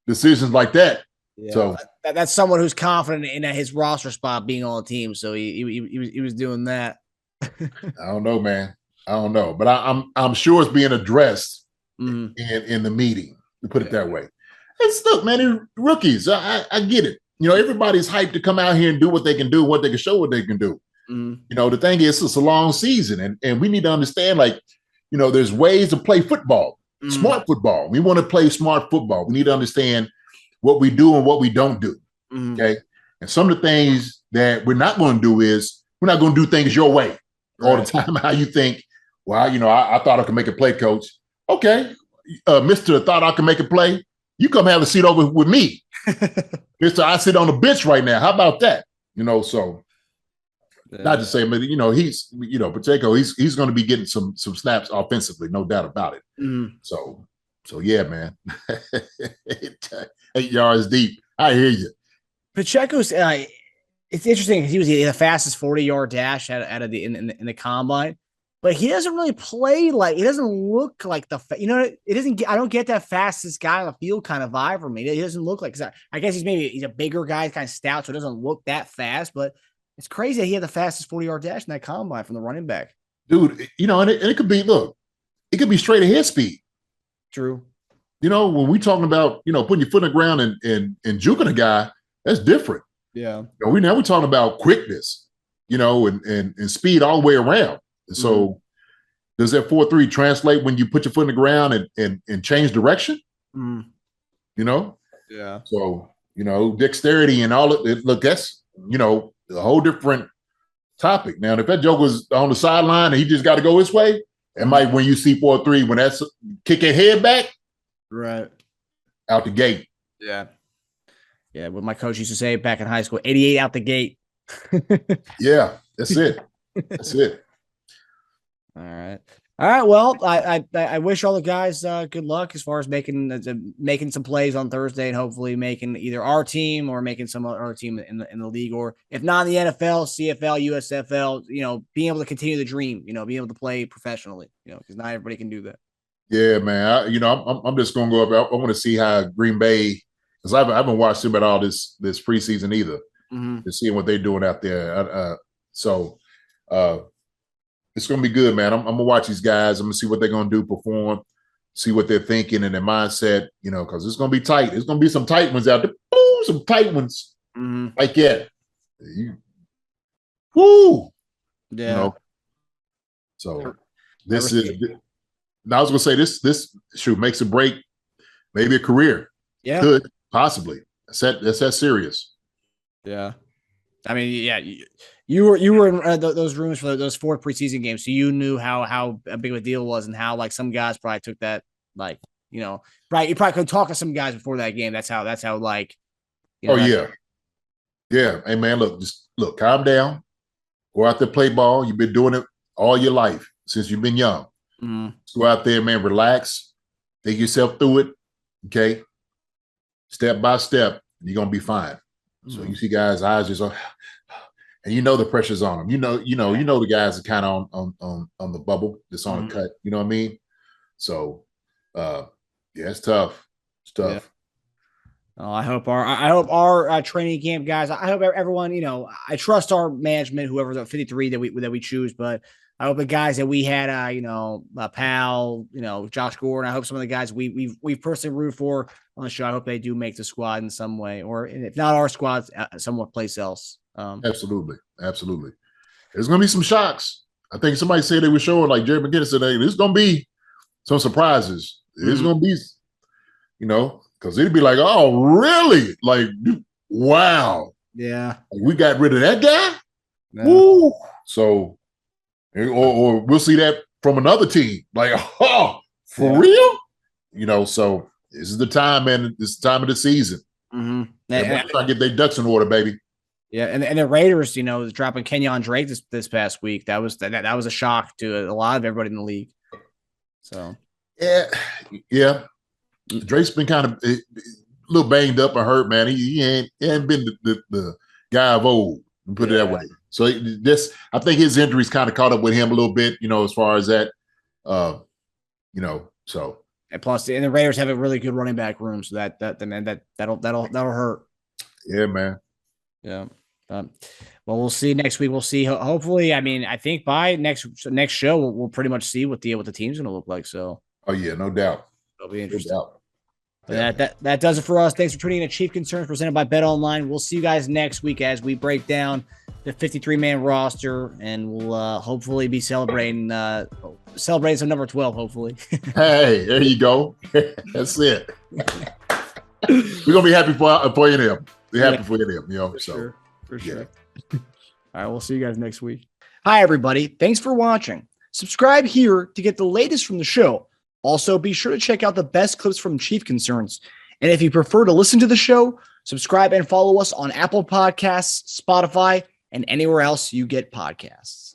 decisions like that. Yeah. So that's someone who's confident in his roster spot being on the team. So he was doing that. I don't know, man. I don't know, but I'm sure it's being addressed in the meeting. To put it that way. And look, man, rookies. I get it. You know, everybody's hyped to come out here and do what they can do, what they can show, what they can do. You know, the thing is, it's a long season, and we need to understand, like, you know, there's ways to play football, smart football. We want to play smart football. We need to understand what we do and what we don't do. Okay, and some of the things that we're not going to do is we're not going to do things your way all the time. How you think? Well, you know, I thought I could make a play, coach. Okay. Mr. Thought I could make a play. You come have a seat over with me. Mr. I sit on the bench right now. How about that? You know, so not to say, but you know, he's, you know, Pacheco, he's going to be getting some snaps offensively, no doubt about it. So yeah, man. 8 yards deep. I hear you. Pacheco's it's interesting because he was the fastest 40-yard dash out of in the combine. But he doesn't really play like, he doesn't look like I don't get that fastest guy on the field kind of vibe from me. He doesn't look like, I guess he's a bigger guy, kind of stout, so it doesn't look that fast, but it's crazy that he had the fastest 40-yard dash in that combine from the running back. Dude, you know, and it could be, look, it could be straight ahead speed. True. You know, when we talking about, you know, putting your foot in the ground and juking a guy, that's different. Yeah. You know, we're talking about quickness, you know, and speed all the way around. So does that 4.3 translate when you put your foot in the ground and change direction? You know? Yeah. So, you know, dexterity and all of it, look, that's, you know, a whole different topic. Now, if that joke was on the sideline and he just got to go his way, it might, when you see 4.3, when that's kick your head back, right out the gate. Yeah. Yeah. What my coach used to say back in high school, 88 out the gate. Yeah, that's it. That's it. All right. Well, I wish all the guys good luck as far as making some plays on Thursday and hopefully making either our team or making some other team in the league, or if not in the NFL, CFL, USFL. You know, being able to continue the dream. You know, being able to play professionally. You know, because not everybody can do that. Yeah, man. I'm just gonna go up. I want to see how Green Bay, because I haven't watched them at all this preseason either. To see what they're doing out there. It's going to be good, man. I'm going to watch these guys. I'm going to see what they're going to do, perform, see what they're thinking and their mindset, you know, because it's going to be tight. There's going to be some tight ones out there. Boom, some tight ones like that. Woo! Yeah. You know? So this is – I was going to say this shoot makes a break, maybe a career. Yeah. Could, possibly. That's that serious. Yeah. I mean, yeah, you were in those rooms for those 4 preseason games, so you knew how big of a deal it was and how, like, some guys probably took that, like, right? You probably could talk to some guys before that game. That's how like. Yeah. Hey man, look, calm down. Go out there, play ball. You've been doing it all your life since you've been young. Mm-hmm. Go out there, man, relax. Take yourself through it. Okay. Step by step, you're gonna be fine. Mm-hmm. So you see guys' eyes just and the pressure's on them. You know the guys are kind of on the bubble, just on the cut. You know what I mean? So it's tough. It's tough. Yeah. Oh, I hope our training camp guys. I hope everyone. I trust our management, whoever the 53 that we choose. But I hope the guys that we had, Pal, Josh Gore, and I hope some of the guys we've personally rooted for on the show. I hope they do make the squad in some way, or if not our squad, somewhere place else. Absolutely. There's gonna be some shocks. I think somebody said they were showing like Jerry McGinnis said, there's gonna be some surprises. There's gonna be, because it'd be like, oh, really? Like, wow. Yeah. We got rid of that guy? No. Woo. So, or we'll see that from another team. Like, oh, for real? So this is the time, man. This is the time of the season. Mm-hmm. They're trying to get their ducks in order, baby. Yeah, and the Raiders, dropping Kenyon Drake this past week. That was a shock to a lot of everybody in the league. So yeah. Drake's been kind of a little banged up or hurt, man. He ain't been the guy of old, put it that way. So I think his injuries kind of caught up with him a little bit, as far as that, so. And plus, and the Raiders have a really good running back room, so that'll hurt. Yeah, man. Yeah. Well, we'll see next week. We'll see. Hopefully, I think by next show we'll pretty much see what the team's going to look like. So. Oh yeah, no doubt. It'll be interesting. No doubt. That does it for us. Thanks for tuning in to Chief Concerns presented by BetOnline. We'll see you guys next week as we break down the 53-man roster, and we'll hopefully be celebrating some number 12. Hopefully. Hey, there you go. That's it. We're gonna be happy for you them. Be happy for them. For sure. All right, we'll see you guys next week. Hi, everybody. Thanks for watching. Subscribe here to get the latest from the show. Also, be sure to check out the best clips from Chief Concerns. And if you prefer to listen to the show, subscribe and follow us on Apple Podcasts, Spotify, and anywhere else you get podcasts.